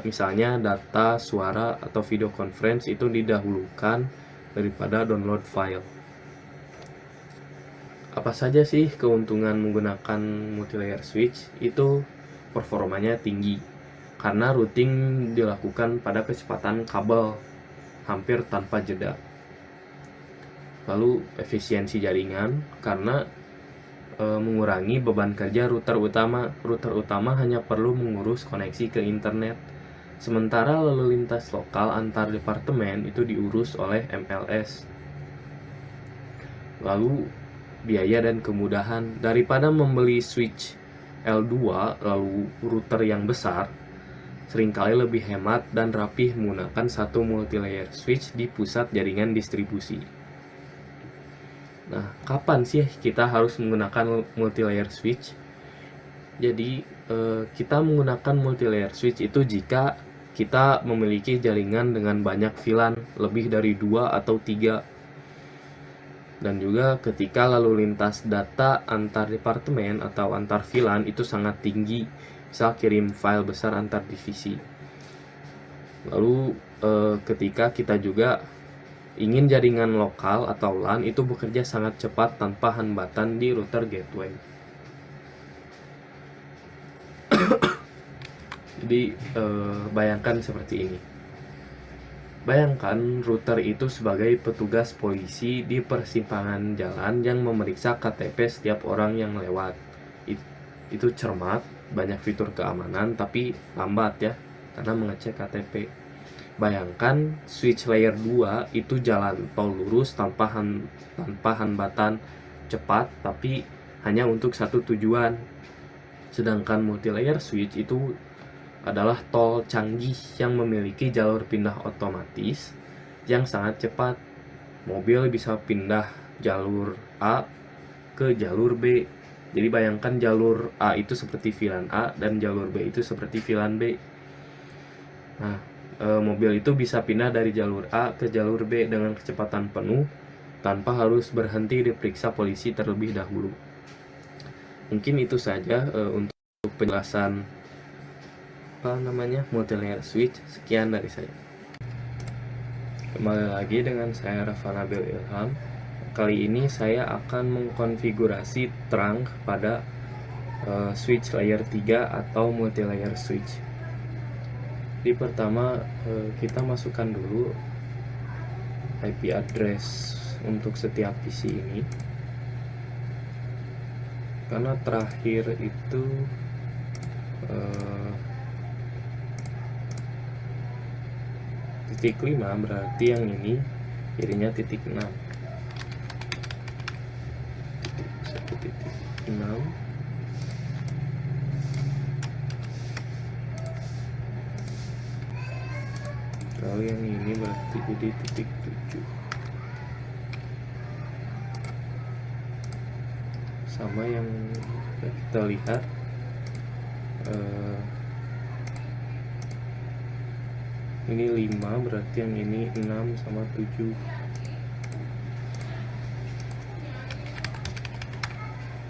Misalnya data, suara, atau video conference itu didahulukan daripada download file. Apa saja sih keuntungan menggunakan multilayer switch? Itu performanya tinggi karena routing dilakukan pada kecepatan kabel hampir tanpa jeda. Lalu efisiensi jaringan karena mengurangi beban kerja router utama hanya perlu mengurus koneksi ke internet, sementara lalu lintas lokal antar departemen itu diurus oleh MLS. Lalu biaya dan kemudahan, daripada membeli switch L2 lalu router yang besar, seringkali lebih hemat dan rapih menggunakan satu multilayer switch di pusat jaringan distribusi. Nah, kapan sih kita harus menggunakan multilayer switch? Jadi, kita menggunakan multilayer switch itu jika kita memiliki jaringan dengan banyak VLAN, lebih dari 2 atau 3. Dan juga ketika lalu lintas data antar departemen atau antar VLAN itu sangat tinggi, misal kirim file besar antar divisi. Lalu, ketika kita juga ingin jaringan lokal atau LAN itu bekerja sangat cepat tanpa hambatan di router gateway. Jadi bayangkan seperti ini. Bayangkan router itu sebagai petugas polisi di persimpangan jalan yang memeriksa KTP setiap orang yang lewat. Itu cermat, banyak fitur keamanan, tapi lambat ya, karena mengecek KTP. Bayangkan switch layer 2 itu jalan tol lurus tanpa hambatan, cepat tapi hanya untuk satu tujuan. Sedangkan multilayer switch itu adalah tol canggih yang memiliki jalur pindah otomatis yang sangat cepat. Mobil bisa pindah jalur A ke jalur B. Jadi bayangkan jalur A itu seperti VLAN A dan jalur B itu seperti VLAN B. Nah, mobil itu bisa pindah dari jalur A ke jalur B dengan kecepatan penuh tanpa harus berhenti diperiksa polisi terlebih dahulu. Mungkin itu saja untuk penjelasan multilayer switch. Sekian dari saya. Kembali lagi dengan saya Rafa Nabil Ilham. Kali ini saya akan mengkonfigurasi trunk pada switch layer 3 atau multilayer switch. Jadi pertama kita masukkan dulu IP address untuk setiap PC ini, karena terakhir itu titik 5, berarti yang ini kirinya titik 6. Titik 6. Kalau yang ini berarti jadi titik 7. Sama yang kita lihat ini 5, berarti yang ini 6 sama 7.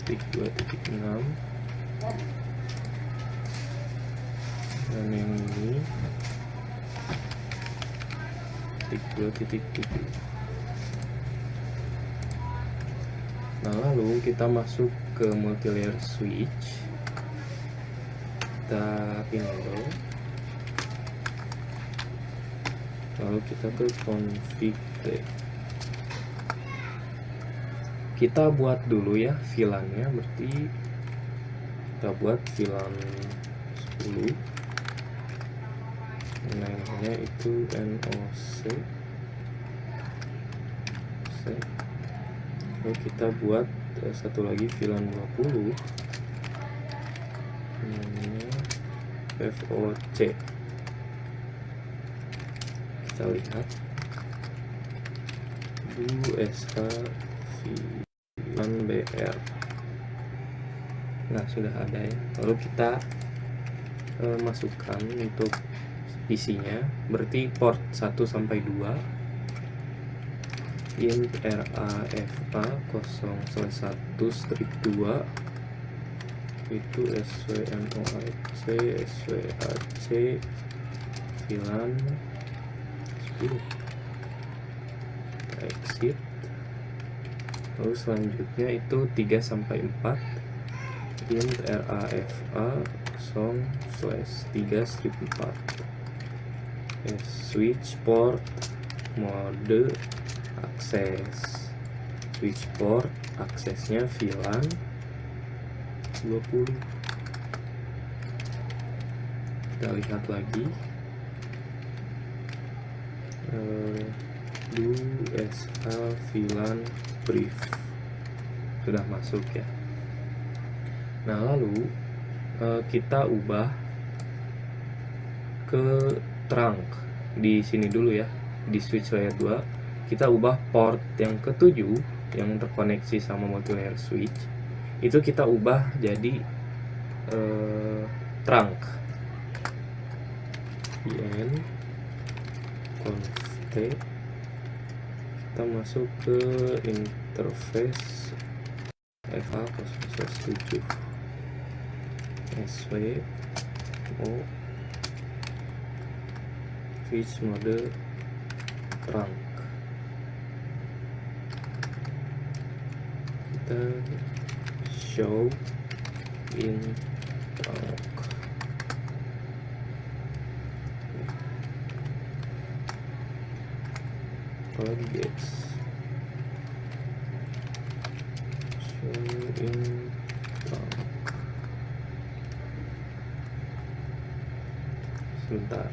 Titik 2 titik 6. Dan yang ini titik 2 titik 7. Nah, lalu kita masuk ke multilayer switch. Kita install. Lalu kita ke config. Kita buat dulu ya VLAN-nya, berarti kita buat VLAN 10. Namanya itu NOC. Lalu kita buat satu lagi VLAN 20 namanya VOC. Kita lihat USH VLAN BR. Nah, sudah ada ya. Lalu kita masukkan untuk PC-nya, berarti port 1 sampai 2 int RAFA 0/1 strip 2 itu SWMOAC SWAC VLAN 10. Exit. Lalu selanjutnya itu 3 sampai 4 int RAFA 0/3 strip 4 switch port mode akses. Switch port aksesnya VLAN 20. Kita lihat lagi USH VLAN brief sudah masuk ya. Nah, lalu kita ubah ke trunk di sini dulu ya, di switch layer 2 kita ubah port yang ke-7 yang terkoneksi sama multilayer switch, itu kita ubah jadi trunk. In config kita masuk ke interface FA 0/7 SWO switch mode trunk. Kita show in trunk. Apalagi guys, show in trunk. Sebentar.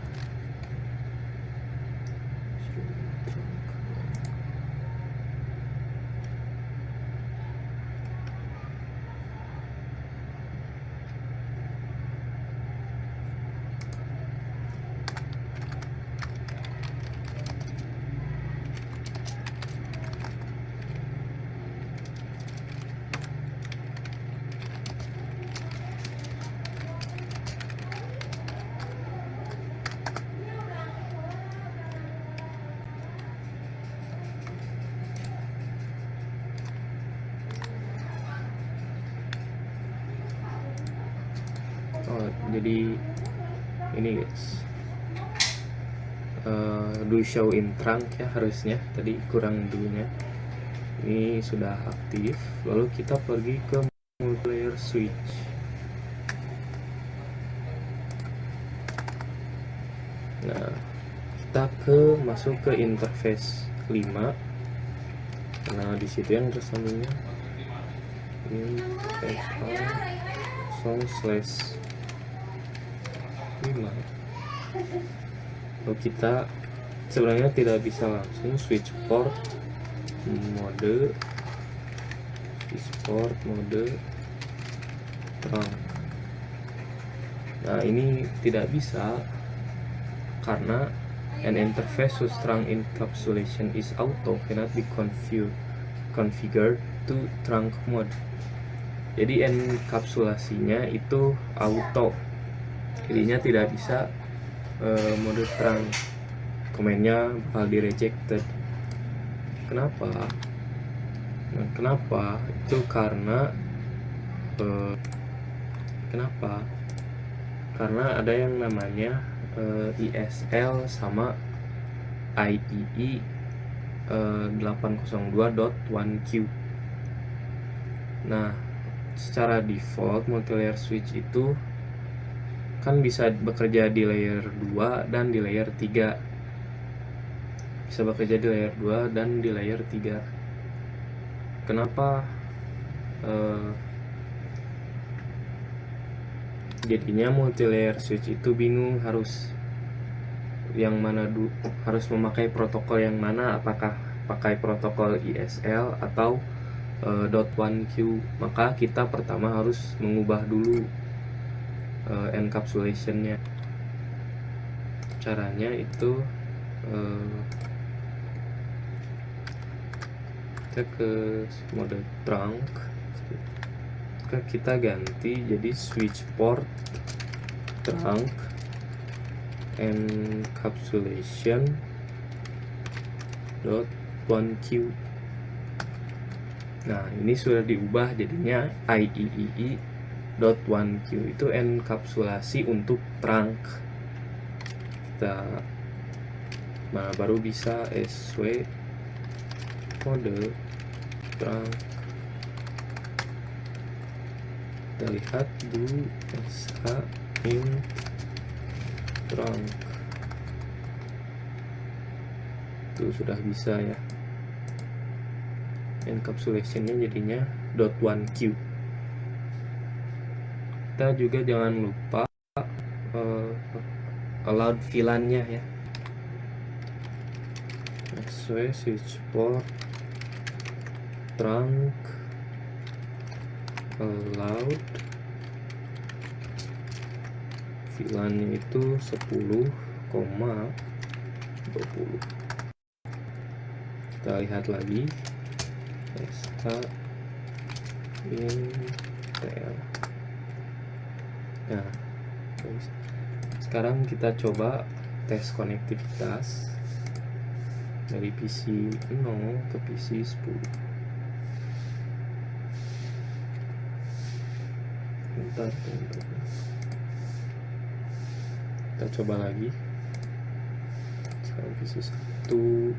Jadi ini guys, do show in trunk ya, harusnya tadi kurang dulunya. Ini sudah aktif. Lalu kita pergi ke multilayer switch. Nah, kita masuk ke interface 5. Nah, di situ yang tersambungnya interface 5. Lalu kita sebenarnya tidak bisa langsung switch port mode trunk. Nah, ini tidak bisa karena an interface whose trunk encapsulation is auto cannot be configured to trunk mode. Jadi enkapsulasinya itu auto, jadinya tidak bisa mode trunk. Komennya bakal di rejected. Kenapa? Nah, kenapa? Itu karena karena ada yang namanya ISL sama IEE 802.1Q. Nah, secara default multilayer switch itu kan bisa bekerja di layer 2 dan di layer 3. Bisa bekerja di layer 2 dan di layer 3. Kenapa jadinya multilayer switch itu bingung harus yang mana harus memakai protokol yang mana, apakah pakai protokol ISL atau .1Q, maka kita pertama harus mengubah dulu encapsulation-nya. Caranya itu kita ke mode trunk, kita ganti jadi switch port trunk encapsulation .1Q. Nah, ini sudah diubah jadinya IEEE.1Q, itu enkapsulasi untuk trunk. Kita baru bisa SW mode trunk. Kita lihat dulu SH in trunk itu sudah bisa ya, encapsulation-nya jadinya .1Q. Kita juga jangan lupa allowed VLAN-nya ya, SW switch port trunk allowed VLAN-nya itu 10,20. Kita lihat lagi SH Intel. Nah, sekarang kita coba tes konektivitas dari PC 0 ke PC 10. Bentar. Kita coba lagi. Sekarang PC 1.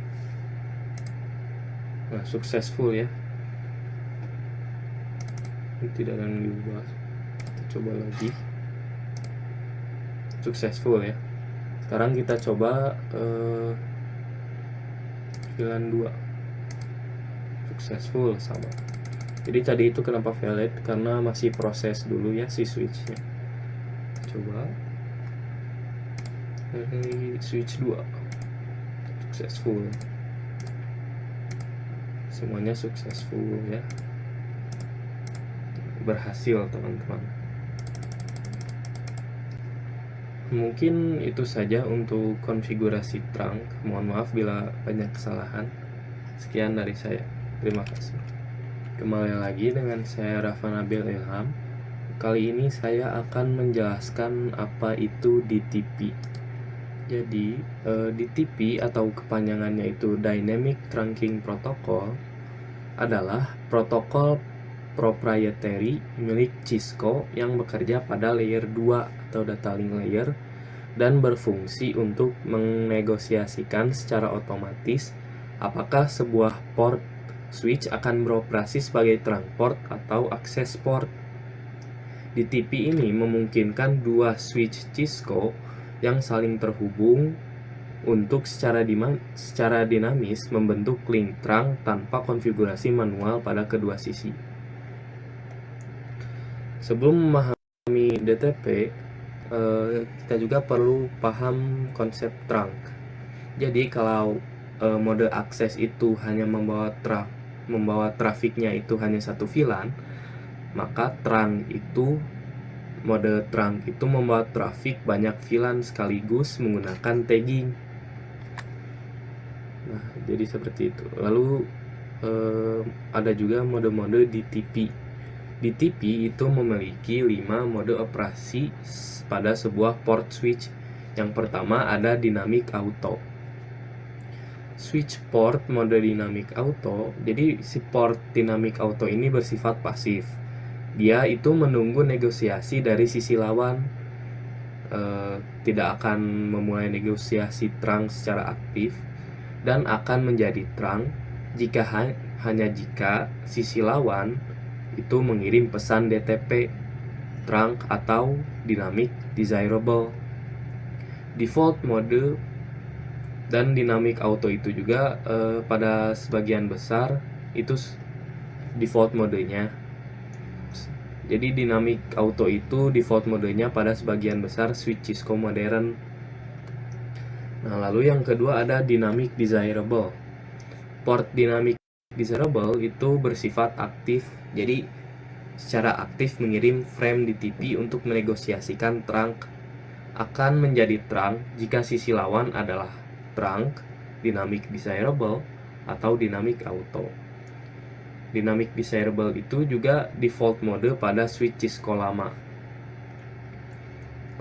Nah, successful ya, ini tidak akan diubah. Kita coba lagi, successful ya. Sekarang kita coba VLAN 2, successful, sama. Jadi tadi itu kenapa valid, karena masih proses dulu ya si switchnya. Coba dari switch 2, successful, semuanya successful ya, berhasil teman-teman. Mungkin itu saja untuk konfigurasi trunk. Mohon maaf bila banyak kesalahan. Sekian dari saya, terima kasih. Kembali lagi dengan saya Rafa Nabil Ilham. Kali ini saya akan menjelaskan apa itu DTP. Jadi DTP atau kepanjangannya itu Dynamic Trunking Protocol adalah protokol proprietary milik Cisco yang bekerja pada layer 2 atau data link layer dan berfungsi untuk menegosiasikan secara otomatis apakah sebuah port switch akan beroperasi sebagai trunk port atau access port. DTP ini memungkinkan dua switch Cisco yang saling terhubung untuk secara dinamis membentuk link trunk tanpa konfigurasi manual pada kedua sisi. Sebelum memahami DTP, kita juga perlu paham konsep trunk. Jadi kalau mode akses itu hanya membawa trafiknya itu hanya satu VLAN, maka mode trunk itu membawa trafik banyak VLAN sekaligus menggunakan tagging. Nah, jadi seperti itu. Lalu ada juga mode-mode DTP. DTP itu memiliki 5 mode operasi pada sebuah port switch. Yang pertama ada dynamic auto. Switch port mode dynamic auto. Jadi si port dynamic auto ini bersifat pasif. Dia itu menunggu negosiasi dari sisi lawan, tidak akan memulai negosiasi trunk secara aktif, dan akan menjadi trunk hanya jika sisi lawan itu mengirim pesan DTP, trunk atau dynamic desirable. Default mode dan dynamic auto itu juga pada sebagian besar itu default modenya. Jadi dynamic auto itu default modenya pada sebagian besar switch Cisco modern. Nah, lalu yang kedua ada dynamic desirable. Port dynamic desirable itu bersifat aktif, jadi secara aktif mengirim frame di TV untuk menegosiasikan trunk. Akan menjadi trunk jika sisi lawan adalah trunk, dynamic desirable, atau dynamic auto. Dynamic desirable itu juga default mode pada switch Cisco lama.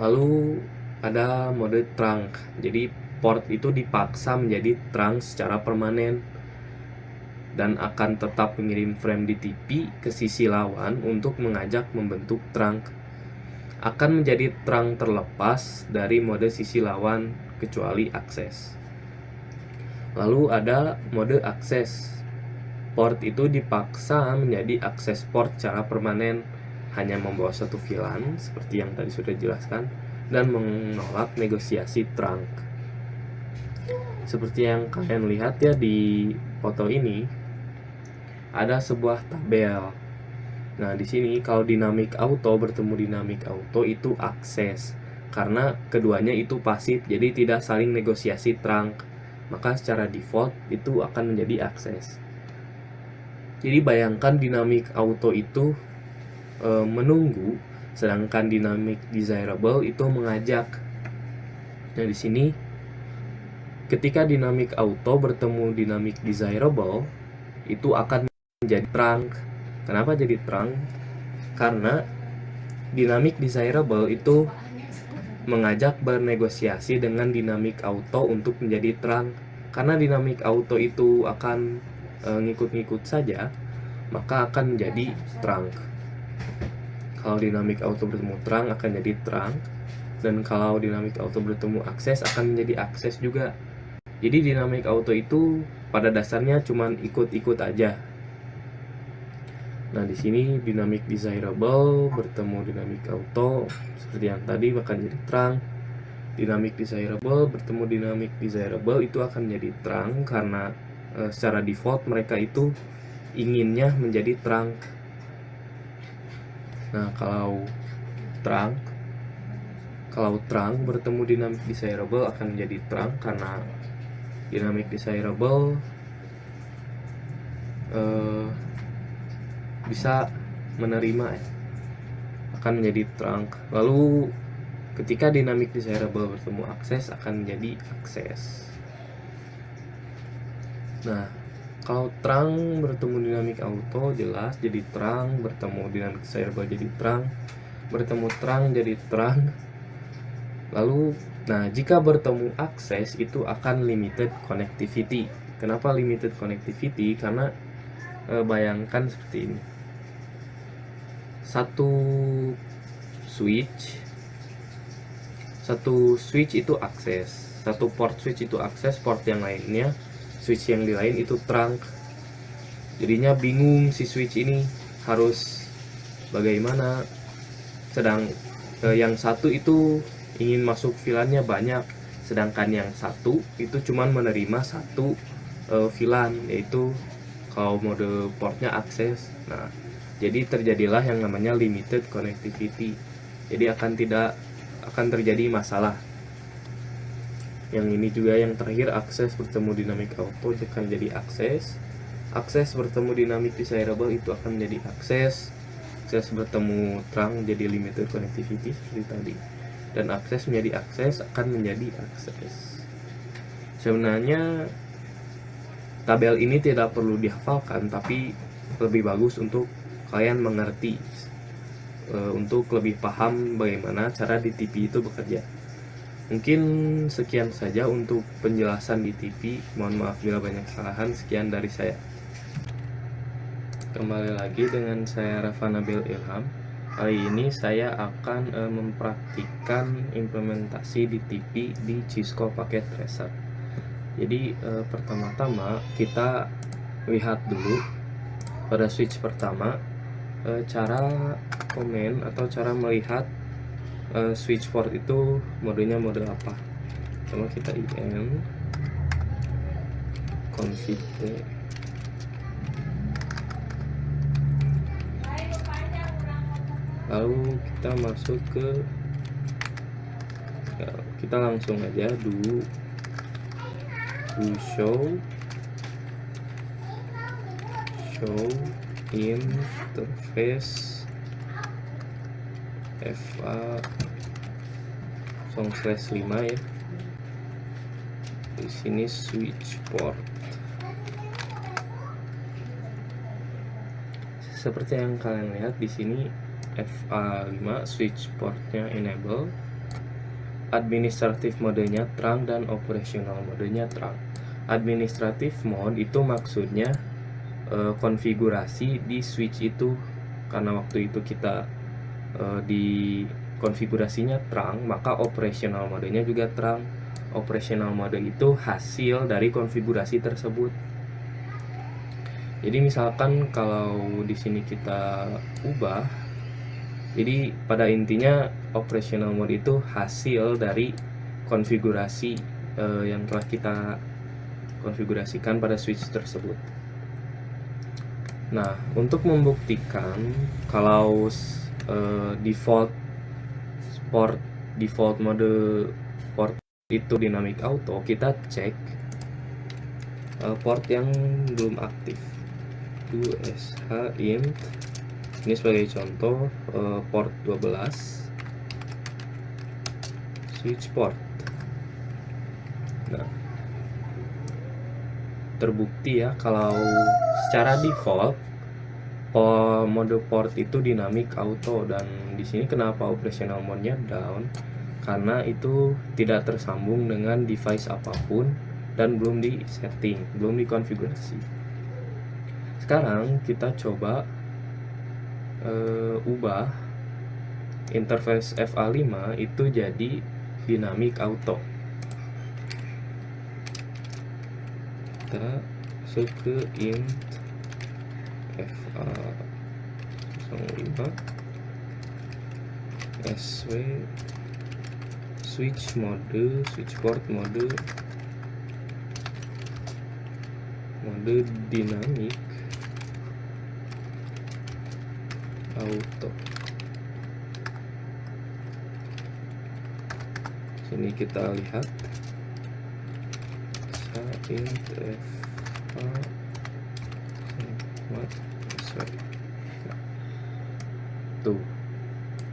Lalu ada mode trunk, jadi port itu dipaksa menjadi trunk secara permanen dan akan tetap mengirim frame di TV ke sisi lawan untuk mengajak membentuk trunk. Akan menjadi trunk terlepas dari mode sisi lawan kecuali akses. Lalu ada mode akses. Port itu dipaksa menjadi akses port secara permanen, hanya membawa satu VLAN seperti yang tadi sudah dijelaskan dan menolak negosiasi trunk. Seperti yang kalian lihat ya di foto ini, ada sebuah tabel. Nah, di sini kalau dynamic auto bertemu dynamic auto itu akses. Karena keduanya itu pasif, jadi tidak saling negosiasi trunk. Maka secara default itu akan menjadi akses. Jadi bayangkan dynamic auto itu menunggu, sedangkan dynamic desirable itu mengajak. Nah, di sini ketika dynamic auto bertemu dynamic desirable itu akan menjadi trunk. Kenapa jadi trunk? Karena dynamic desirable itu mengajak bernegosiasi dengan dynamic auto untuk menjadi trunk. Karena dynamic auto itu akan ngikut-ngikut saja, maka akan menjadi trunk. Kalau dynamic auto bertemu trunk akan jadi trunk, dan kalau dynamic auto bertemu akses akan menjadi akses juga. Jadi dynamic auto itu pada dasarnya cuman ikut-ikut aja. Nah, di sini dynamic desirable bertemu dynamic auto seperti yang tadi akan jadi trunk. Dynamic desirable bertemu dynamic desirable itu akan menjadi trunk karena secara default mereka itu inginnya menjadi trunk. Nah, kalau trunk bertemu dynamic desirable akan menjadi trunk karena dynamic desirable bisa menerima akan menjadi trunk. Lalu ketika dynamic desirable bertemu akses akan menjadi akses. Nah, kalau trunk bertemu dynamic auto jelas jadi trunk, bertemu dynamic desirable jadi trunk, bertemu trunk jadi trunk. Lalu jika bertemu akses itu akan limited connectivity. Kenapa limited connectivity? Karena bayangkan seperti ini. Satu switch itu akses, satu port switch itu akses, port yang lainnya switch yang di lain itu trunk. Jadinya bingung si switch ini harus bagaimana, sedang yang satu itu ingin masuk VLAN-nya banyak, sedangkan yang satu itu cuman menerima satu VLAN, yaitu kalau mode portnya akses. Nah, jadi terjadilah yang namanya limited connectivity. Jadi akan terjadi masalah. Yang ini juga yang terakhir, akses bertemu dynamic auto akan jadi akses. Akses bertemu dynamic desirable itu akan menjadi akses. Akses bertemu trunk jadi limited connectivity seperti tadi. Dan akses menjadi akses akan menjadi akses. Sebenarnya tabel ini tidak perlu dihafalkan, tapi lebih bagus untuk kalian mengerti, untuk lebih paham bagaimana cara di TV itu bekerja. Mungkin sekian saja untuk penjelasan di TV. Mohon maaf bila banyak kesalahan. Sekian dari saya. Kembali lagi dengan saya Rafa Nabil Ilham. Kali ini saya akan mempraktikkan implementasi di TV di Cisco Packet Tracer. Jadi pertama-tama kita lihat dulu pada switch pertama cara komen atau cara melihat switch port itu modenya mode apa. Coba kita im config, lalu kita masuk ke kita langsung aja do show show interface FA 0/5 ya. Di sini switch port. Seperti yang kalian lihat di sini FA5 switch portnya enable, administratif modenya terang dan operational modenya terang. Administratif mode itu maksudnya konfigurasi di switch itu, karena waktu itu kita di konfigurasinya terang, maka operational modenya juga terang. Operational mode itu hasil dari konfigurasi tersebut. Jadi misalkan kalau di sini kita ubah, jadi pada intinya operational mode itu hasil dari konfigurasi yang telah kita konfigurasikan pada switch tersebut. Nah, untuk membuktikan kalau default mode port itu dynamic auto, kita cek port yang belum aktif. /int ini sebagai contoh port 12 switch port. Nah, terbukti ya kalau secara default mode port itu dynamic auto, dan di sini kenapa operational mode-nya down? Karena itu tidak tersambung dengan device apapun dan belum di setting, belum dikonfigurasi. Sekarang kita coba ubah interface FA5 itu jadi dynamic auto. Kita masuk ke int FA05 sw switch port mode dynamic auto. Sini kita lihat int tuh,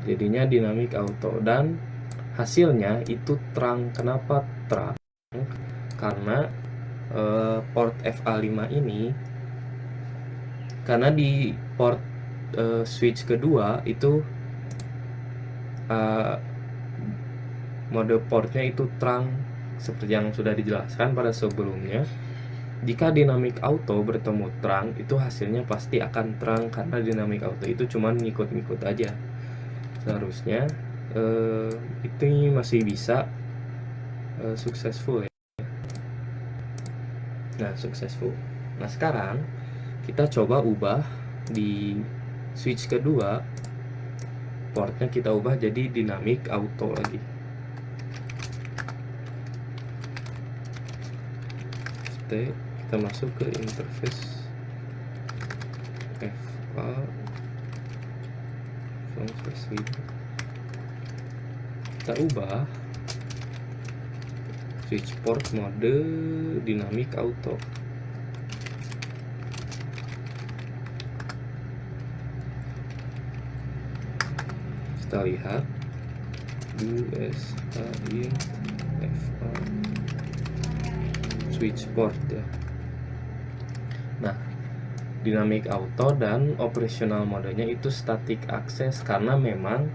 jadinya dynamic auto dan hasilnya itu terang. Kenapa terang? Karena port FA5 ini, karena di port switch kedua itu mode portnya itu terang, seperti yang sudah dijelaskan pada sebelumnya. Jika dynamic auto bertemu terang, itu hasilnya pasti akan terang, karena dynamic auto itu cuman ngikut-ngikut aja. Seharusnya itu masih bisa successful ya. Nah, successful. Nah, sekarang kita coba ubah di switch kedua, portnya kita ubah jadi dynamic auto lagi. Kita masuk ke interface FA 0/5, kita ubah switch port mode dynamic auto. Kita lihat /int FA switch port ya. Nah, dynamic auto dan operational modenya itu static access, karena memang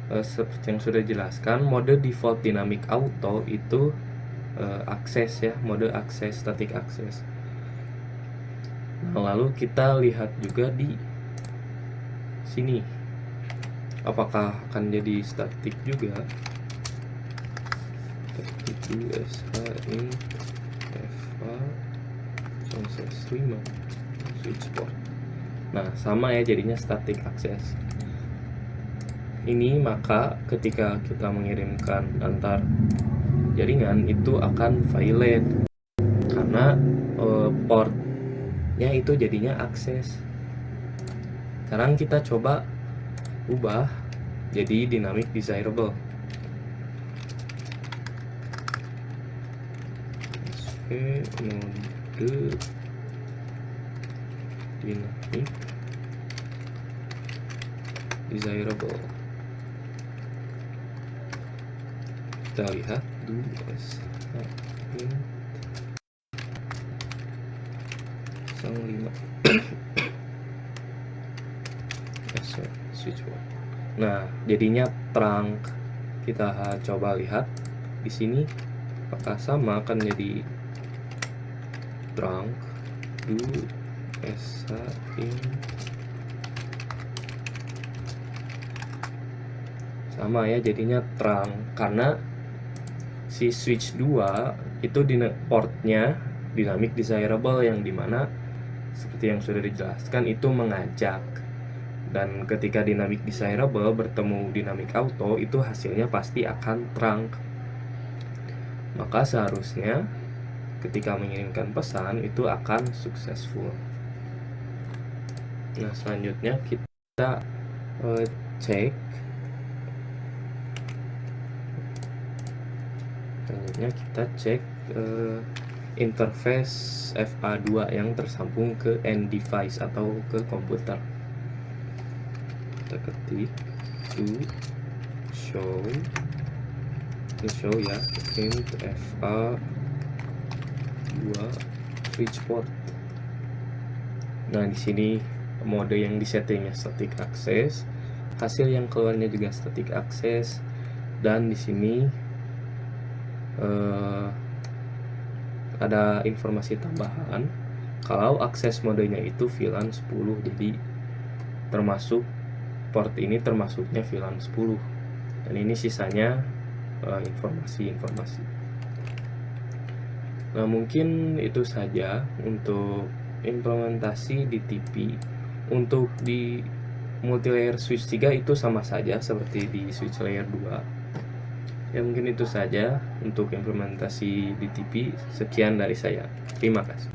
seperti yang sudah dijelaskan, mode default dynamic auto itu akses ya, mode akses, static access. Nah, lalu kita lihat juga di sini apakah akan jadi static juga. Itu /int FA 0/5 switch port. Nah, sama ya, jadinya static access. Ini maka ketika kita mengirimkan antar jaringan itu akan violate, karena portnya itu jadinya akses. Sekarang kita coba ubah jadi dynamic desirable. Mode dynamic desirable. Kita lihat do s int 5 switch word. Nah, jadinya trunk. Kita coba lihat di sini apakah sama, akan jadi trunk do s int sama ya, jadinya trunk karena si switch 2 itu di portnya dynamic desirable, yang dimana seperti yang sudah dijelaskan itu mengajak, dan ketika dynamic desirable bertemu dynamic auto itu hasilnya pasti akan trunk. Maka seharusnya ketika mengirimkan pesan itu akan successful. Nah, selanjutnya kita cek interface FA2 yang tersambung ke end device atau ke komputer. Kita ketik to show ya int FA2 switch port. Nah, di sini mode yang disettingnya static access, hasil yang keluarnya juga static access, dan di sini ada informasi tambahan kalau akses modenya itu VLAN 10, jadi termasuk port ini termasuknya VLAN 10, dan ini sisanya informasi. Nah, mungkin itu saja untuk implementasi di TP. Untuk di multilayer switch 3 itu sama saja seperti di switch layer 2. Ya, mungkin itu saja untuk implementasi di TP. Sekian dari saya. Terima kasih.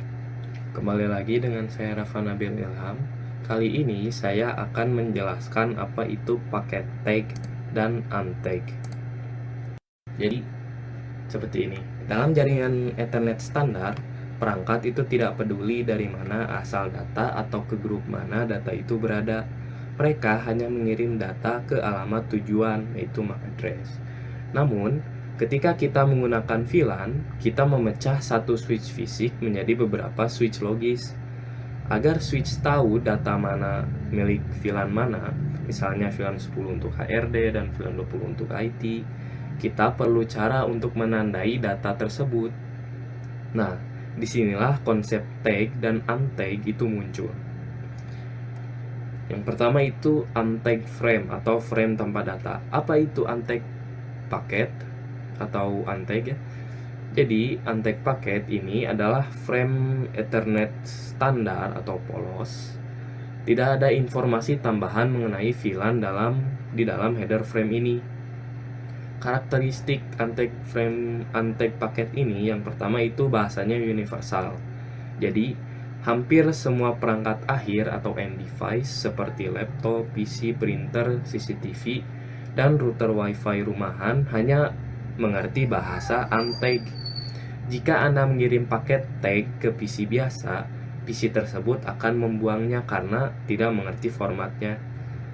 Kembali lagi dengan saya Rafa Nabil Ilham. Kali ini saya akan menjelaskan apa itu paket tag dan untag. Jadi, seperti ini. Dalam jaringan Ethernet standar, perangkat itu tidak peduli dari mana asal data atau ke grup mana data itu berada. Mereka hanya mengirim data ke alamat tujuan, yaitu MAC address. Namun, ketika kita menggunakan VLAN, kita memecah satu switch fisik menjadi beberapa switch logis. Agar switch tahu data mana milik VLAN mana, misalnya VLAN 10 untuk HRD dan VLAN 20 untuk IT, kita perlu cara untuk menandai data tersebut. Nah, disinilah konsep tag dan untag itu muncul. Yang pertama itu untag frame atau frame tanpa data. Apa itu untag paket atau untag ya? Jadi untag paket ini adalah frame Ethernet standar atau polos. Tidak ada informasi tambahan mengenai VLAN di dalam header frame ini. Karakteristik untag paket ini yang pertama itu bahasanya universal. Jadi hampir semua perangkat akhir atau end device seperti laptop, PC, printer, CCTV, dan router WiFi rumahan hanya mengerti bahasa untag. Jika Anda mengirim paket tag ke PC biasa, PC tersebut akan membuangnya karena tidak mengerti formatnya,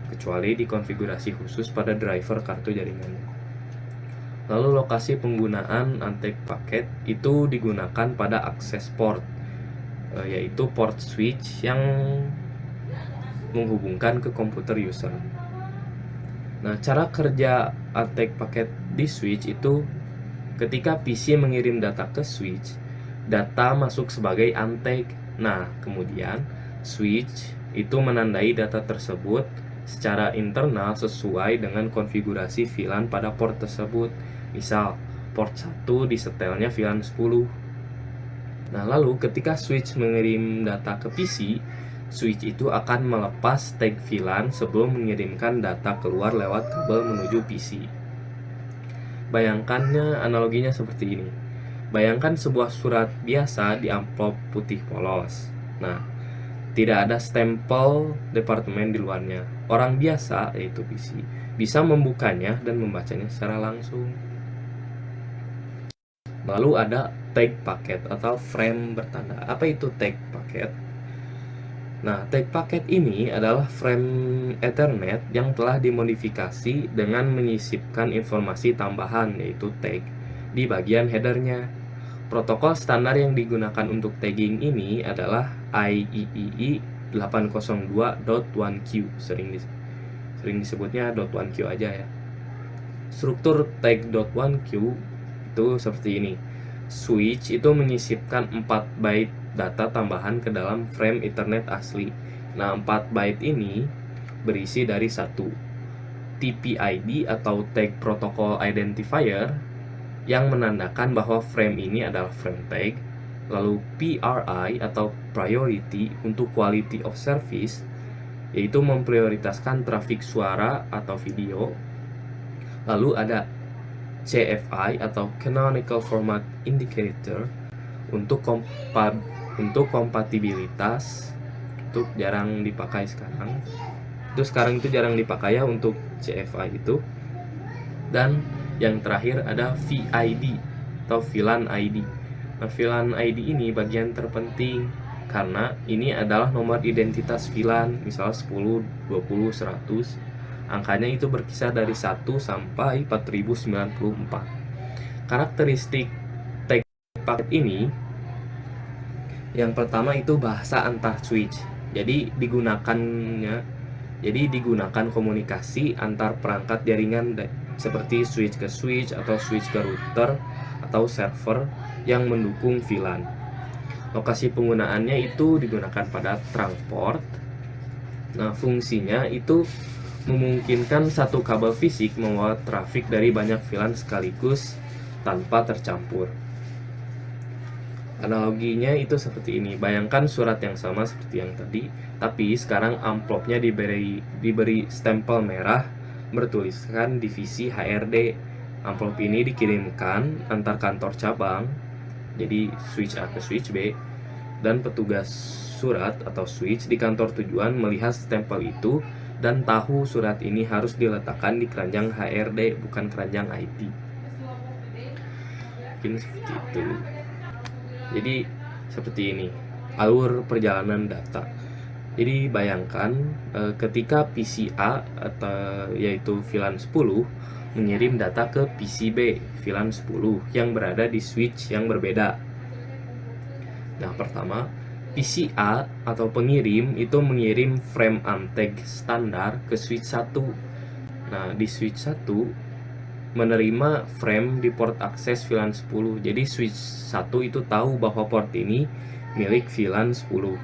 kecuali dikonfigurasi khusus pada driver kartu jaringannya. Lalu lokasi penggunaan untag paket itu digunakan pada akses port, yaitu port switch yang menghubungkan ke komputer user. Nah, cara kerja untag paket di switch itu ketika PC mengirim data ke switch, data masuk sebagai untag. Nah, kemudian switch itu menandai data tersebut secara internal sesuai dengan konfigurasi VLAN pada port tersebut. Misal, port 1 disetelnya VLAN 10. Nah, lalu ketika switch mengirim data ke PC, switch itu akan melepas tag VLAN sebelum mengirimkan data keluar lewat kabel menuju PC. Bayangkannya analoginya seperti ini. Bayangkan sebuah surat biasa di amplop putih polos. Nah, tidak ada stempel departemen di luarnya. Orang biasa, yaitu PC, bisa membukanya dan membacanya secara langsung. Lalu ada tag paket atau frame bertanda. Apa itu tag paket? Nah, tag paket ini adalah frame Ethernet yang telah dimodifikasi dengan menyisipkan informasi tambahan, yaitu tag, di bagian headernya. Protokol standar yang digunakan untuk tagging ini adalah IEEE 802.1Q, sering disebutnya .1Q aja ya. Struktur tag.1Q itu seperti ini. Switch itu menyisipkan 4 byte data tambahan ke dalam frame Ethernet asli. Nah, 4 byte ini berisi dari satu TPID atau Tag Protocol Identifier yang menandakan bahwa frame ini adalah frame tag, lalu PRI atau Priority untuk Quality of Service, yaitu memprioritaskan trafik suara atau video. Lalu ada CFI atau Canonical Format Indicator untuk kompatibilitas, itu jarang dipakai sekarang. Sekarang itu jarang dipakai ya untuk CFI itu. Dan yang terakhir ada VID atau VLAN ID. Nah, VLAN ID ini bagian terpenting karena ini adalah nomor identitas VLAN, misalnya 10, 20, 100. Angkanya itu berkisar dari 1 sampai 4094. Karakteristik tag paket ini yang pertama itu bahasa antar switch. Jadi digunakan komunikasi antar perangkat jaringan seperti switch ke switch atau switch ke router atau server yang mendukung VLAN. Lokasi penggunaannya itu digunakan pada trunk port. Nah, fungsinya itu memungkinkan satu kabel fisik membawa trafik dari banyak VLAN sekaligus tanpa tercampur. Analoginya itu seperti ini. Bayangkan surat yang sama seperti yang tadi, tapi sekarang amplopnya diberi stempel merah bertuliskan divisi HRD. Amplop ini dikirimkan antar kantor cabang, jadi switch A ke switch B, dan petugas surat atau switch di kantor tujuan melihat stempel itu dan tahu surat ini harus diletakkan di keranjang HRD, bukan keranjang IT. Mungkin seperti itu. Jadi seperti ini alur perjalanan data. Jadi bayangkan ketika PCA atau yaitu VLAN 10 mengirim data ke PCB VLAN 10 yang berada di switch yang berbeda. Nah, pertama PCA atau pengirim itu mengirim frame untag standar ke switch 1. Nah, di switch 1 menerima frame di port akses VLAN 10. Jadi switch 1 itu tahu bahwa port ini milik VLAN 10.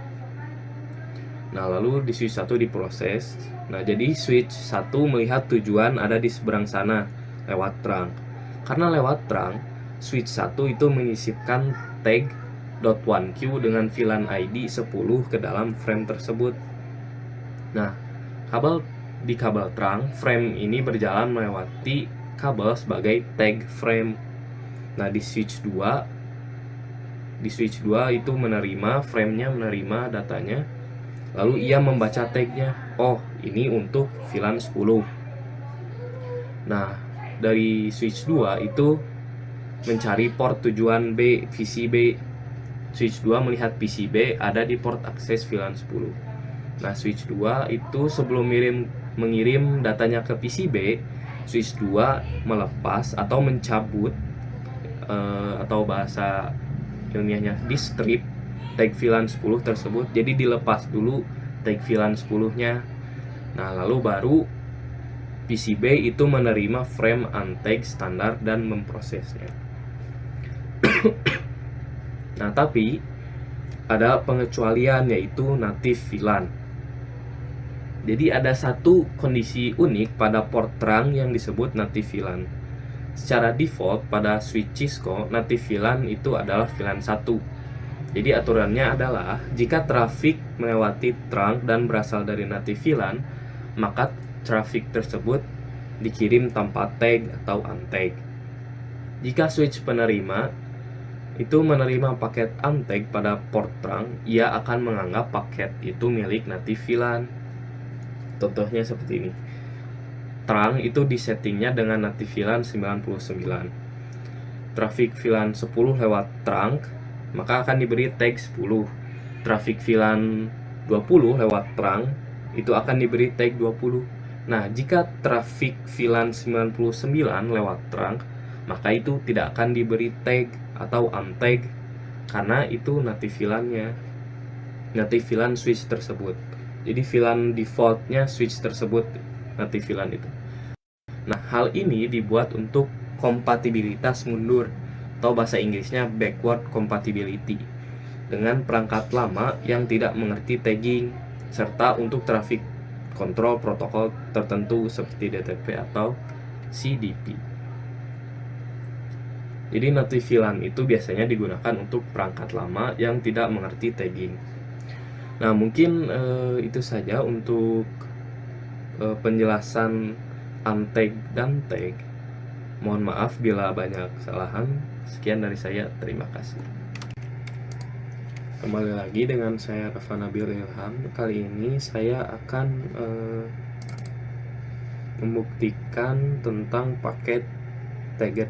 Nah, lalu di switch 1 diproses. Nah, jadi switch 1 melihat tujuan ada di seberang sana lewat trunk. Karena lewat trunk, switch 1 itu menyisipkan tag .1Q dengan VLAN ID 10 ke dalam frame tersebut. Nah, di kabel trunk, frame ini berjalan melewati kabel sebagai tag frame. Nah, di switch 2 itu frame-nya menerima datanya, lalu ia membaca tagnya. Oh, ini untuk VLAN 10. Nah, dari switch 2 itu mencari port tujuan B, PCB. Switch 2 melihat PCB ada di port akses VLAN 10. Nah, switch 2 itu sebelum mengirim datanya ke PCB, switch 2 melepas atau mencabut atau bahasa ilmiahnya di-strip tag VLAN 10 tersebut. Jadi dilepas dulu tag VLAN 10-nya. Nah, lalu baru PCB itu menerima frame untag standar dan memprosesnya. Nah, tapi ada pengecualian, yaitu native VLAN. Jadi ada satu kondisi unik pada port trunk yang disebut native VLAN. Secara default pada switch Cisco, native VLAN itu adalah VLAN 1. Jadi aturannya adalah jika trafik melewati trunk dan berasal dari native VLAN, maka trafik tersebut dikirim tanpa tag atau untag. Jika switch penerima itu menerima paket untag pada port trunk, ia akan menganggap paket itu milik native VLAN. Contohnya seperti ini. Trunk itu disettingnya dengan native VLAN 99. Trafik VLAN 10 lewat trunk, maka akan diberi tag 10. Trafik VLAN 20 lewat terang, itu akan diberi tag 20. Nah, jika trafik VLAN 99 lewat terang, maka itu tidak akan diberi tag atau untag, karena itu native VLAN-nya, native VLAN switch tersebut. Jadi VLAN defaultnya switch tersebut, native VLAN itu. Nah, hal ini dibuat untuk kompatibilitas mundur, atau bahasa Inggrisnya backward compatibility, dengan perangkat lama yang tidak mengerti tagging, serta untuk traffic control protokol tertentu seperti DTP atau CDP. Jadi native VLAN itu biasanya digunakan untuk perangkat lama yang tidak mengerti tagging. Nah, mungkin itu saja untuk penjelasan untag dan tag. Mohon maaf bila banyak kesalahan. Sekian dari saya, terima kasih. Kembali lagi dengan saya Rafa Nabil Ilham. Kali ini saya akan membuktikan tentang paket tagged.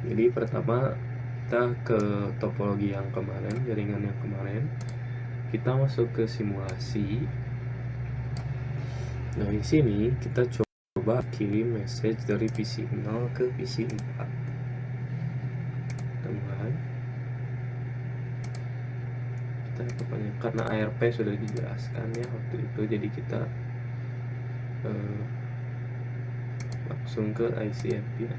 Jadi pertama kita ke topologi yang kemarin, jaringan yang kemarin. Kita masuk ke simulasi. Nah, di sini kita coba kirim message dari PC 0 ke PC 4. Kita mulai. Kita karena ARP sudah dijelaskan ya waktu itu, jadi kita langsung ke ICMP ya.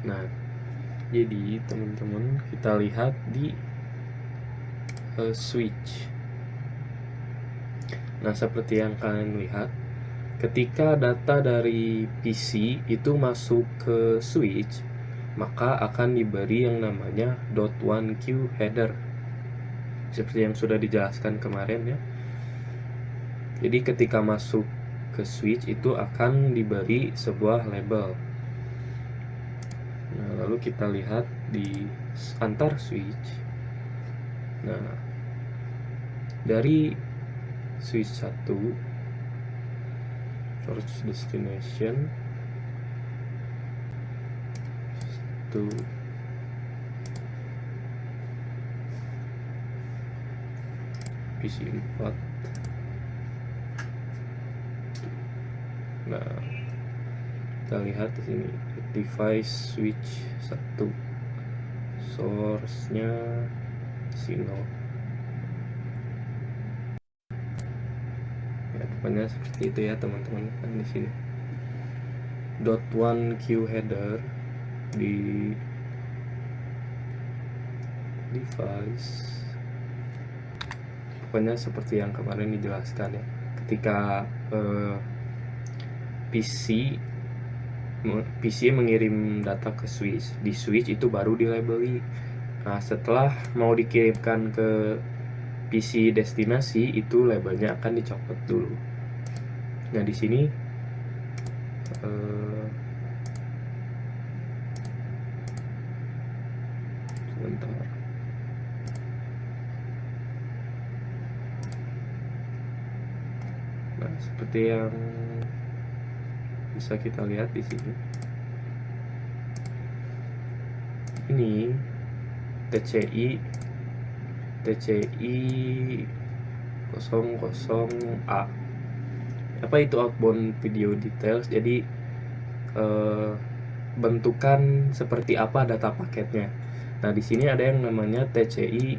Nah, jadi teman-teman kita lihat di switch. Nah, seperti yang kalian lihat, ketika data dari PC itu masuk ke switch, maka akan diberi yang namanya .1Q header, seperti yang sudah dijelaskan kemarin ya. Jadi ketika masuk ke switch itu akan diberi sebuah label. Nah, lalu kita lihat di antar switch. Nah, dari switch 1 source destination to PC 4. Nah, kita lihat di sini device switch 1, source-nya Sino. Ya, pokoknya seperti itu ya teman-teman. Kan di sini .1Q header di device. Pokoknya seperti yang kemarin dijelaskan ya. Ketika PC mengirim data ke switch, di switch itu baru dilabeli. Nah, setelah mau dikirimkan ke PC destinasi, itu labelnya akan dicopot dulu. Nah, di sini sebentar. Nah, seperti yang bisa kita lihat di sini, ini TCI 00A. Apa itu outbound video details? Jadi bentukan seperti apa data paketnya. Nah, di sini ada yang namanya TCI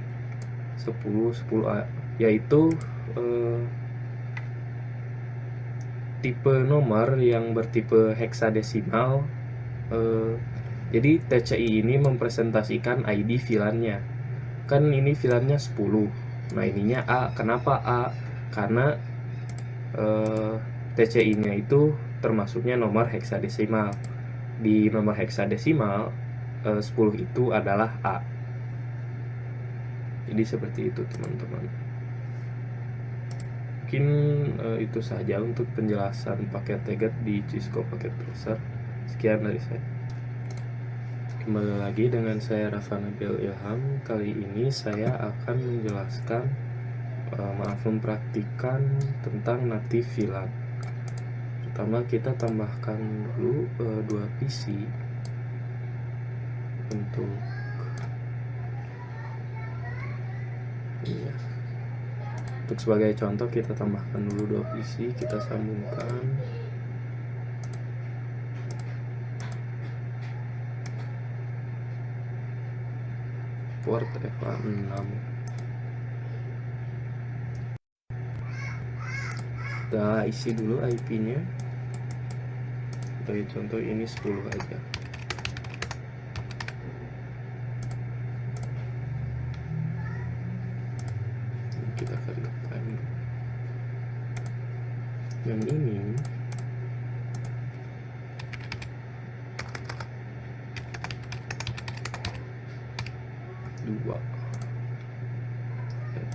1010A, yaitu tipe nomor yang bertipe heksadesimal. Jadi TCI ini mempresentasikan ID VLAN-nya. Kan ini VLAN-nya 10. Nah, ininya A. Kenapa A? Karena TCI-nya itu termasuknya nomor heksadesimal. Di nomor heksadesimal 10 itu adalah A. Jadi seperti itu teman-teman. Mungkin itu saja untuk penjelasan paket tagged di Cisco Packet Browser. Sekian dari saya. Kembali lagi dengan saya Rafa Nabil Ilham. Kali ini saya akan menjelaskan, mempraktikkan tentang native VLAN. Pertama kita tambahkan dulu 2 PC untuk Iya. Untuk sebagai contoh kita tambahkan dulu 2 PC, kita sambungkan. Port FA6. Kita isi dulu IP-nya. Sebagai contoh ini 10 aja. Kita kerjakan. Yang ini dua.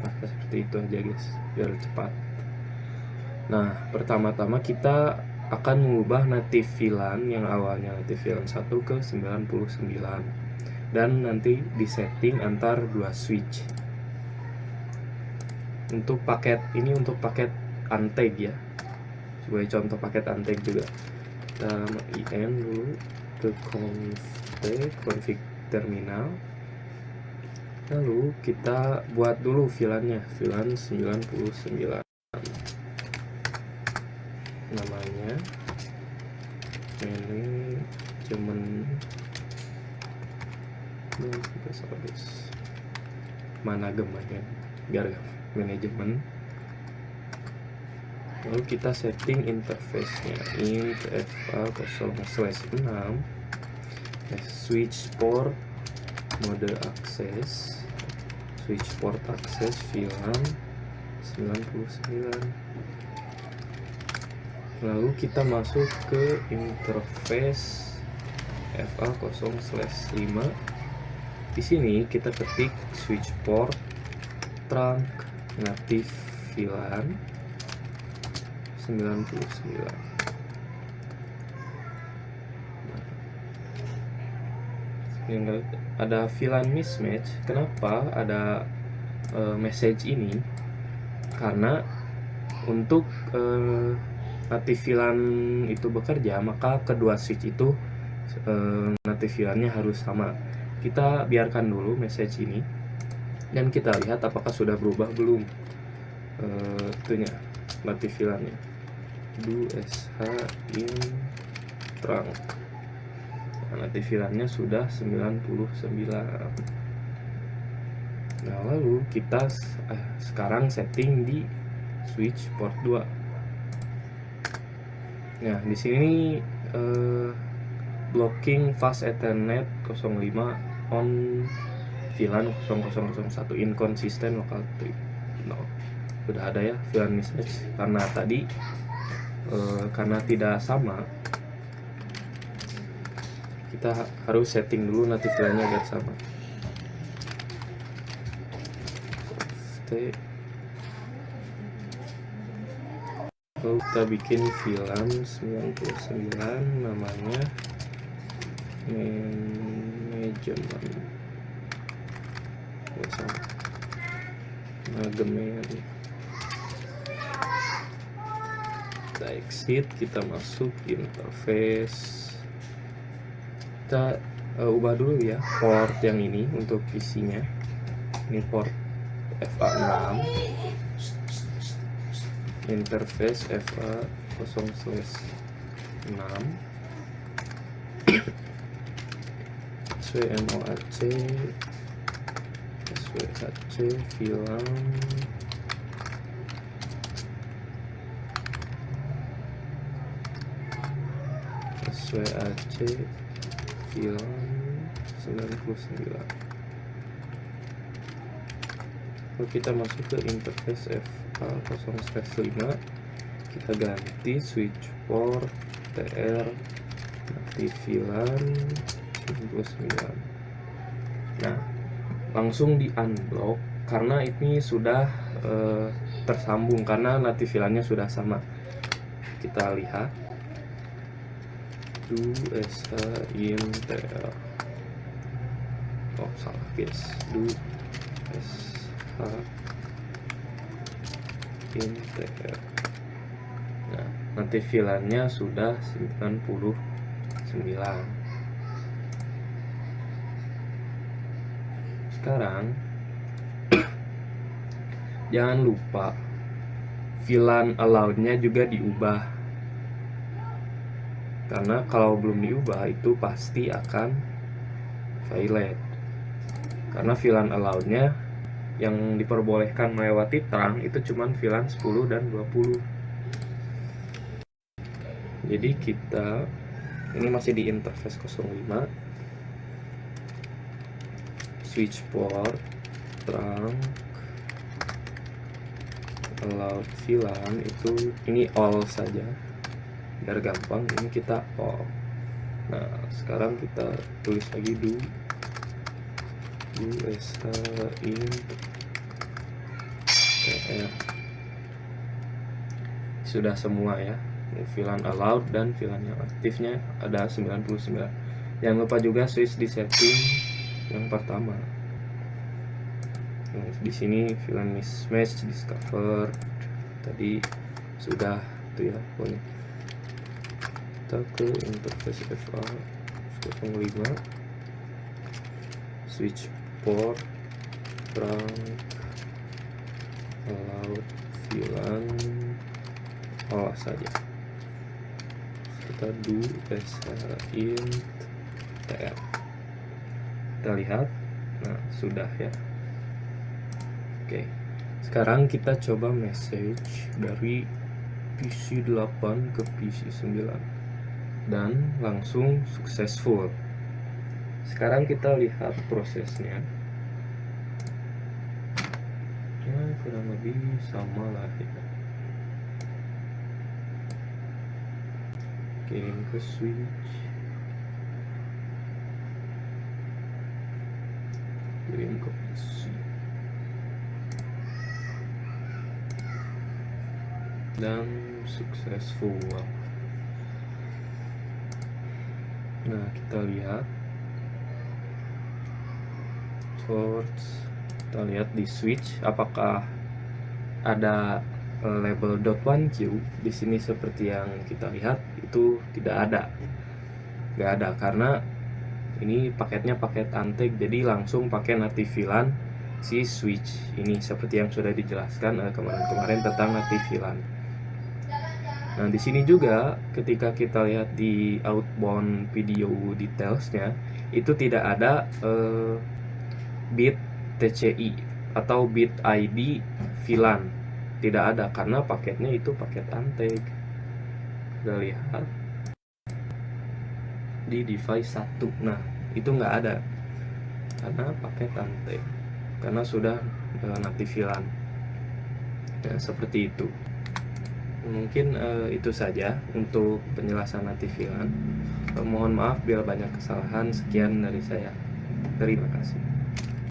Pakai seperti itu aja guys, biar cepat. Nah, pertama-tama kita akan mengubah native VLAN yang awalnya native VLAN 1 ke 99 dan nanti disetting antar 2 switch. Untuk paket ini untuk paket Anteg ya, sebagai contoh paket Anteg juga. Kita in dulu ke config terminal, lalu kita buat dulu VLAN-nya, VLAN 99, namanya manajemen mana gemanya biar manajemen. Lalu kita setting interface-nya int fa0/6 switch port mode akses, switch port akses VLAN 99. Lalu kita masuk ke interface fa0/5. Di sini kita ketik switch port trunk native VLAN 99. Ada VLAN mismatch. Kenapa ada message ini? Karena untuk native VLAN itu bekerja, maka kedua switch itu native VLAN-nya harus sama. Kita biarkan dulu message ini dan kita lihat apakah sudah berubah belum itunya native VLAN-nya. Do sh in trunk. Native VLAN-nya sudah 99. Nah, lalu kita sekarang setting di switch port 2. Nah, di sini blocking fast ethernet 05 on VLAN 0001 inconsistent local tree. No, udah ada ya VLAN mismatch karena tadi karena tidak sama. Kita harus setting dulu native VLAN-nya agar sama. Lalu kita bikin VLAN 99, namanya manajemen. Kita exit, kita masuk interface. Kita ubah dulu ya port yang ini untuk PC-nya. Ini port FA6, interface FA0/6, SWMOAC, SWHC VLAN, SWHC VLAN 99. Lalu kita masuk ke interface FA0/5, kita ganti switch port TR native VLAN 99. Nah, langsung di unblock karena ini sudah tersambung karena native VLAN-nya sudah sama. Kita lihat do sh in tr. Oh, salah guys. Do sh in tr. Nah, nanti VLAN-nya sudah 99. Sekarang Jangan lupa VLAN allowed-nya juga diubah, karena kalau belum diubah itu pasti akan violate, karena VLAN allowed-nya yang diperbolehkan melewati terang itu cuman VLAN 10 dan 20. Jadi kita ini masih di interface 05, switch port terang allowed VLAN itu ini all saja biar gampang, ini kita all. Nah sekarang kita tulis lagi do int tr. Sudah semua ya, VLAN allowed dan VLAN yang aktifnya ada 99. Jangan lupa juga switch di setting yang pertama. Nah, di sini VLAN mismatch discover tadi sudah tuh ya pokoknya. Kita ke interface FA 05, switch port terang allowed VLAN all saja. Kita do int tr. Kita lihat, nah sudah ya. Oke, sekarang kita coba message dari PC 8 ke PC 9 dan langsung successful. Sekarang kita lihat prosesnya. Ya kurang lebih sama lah ya. Kirim ke switch, kirim ke PC, dan successful. Nah kita lihat ports, kita lihat di switch apakah ada label .1q di sini. Seperti yang kita lihat itu tidak ada, nggak ada, karena ini paketnya paket Anteg, jadi langsung pakai native VLAN si switch ini, seperti yang sudah dijelaskan kemarin-kemarin tentang native VLAN. Nah di sini juga ketika kita lihat di outbound video detailsnya itu tidak ada bit TCI atau bit ID VLAN, tidak ada karena paketnya itu paket Anteg. Kita lihat di device 1, nah itu nggak ada karena paket Anteg, karena sudah native VLAN. Nah seperti itu. Mungkin itu saja untuk penjelasan native VLAN. Mohon maaf bila banyak kesalahan. Sekian dari saya. Terima kasih.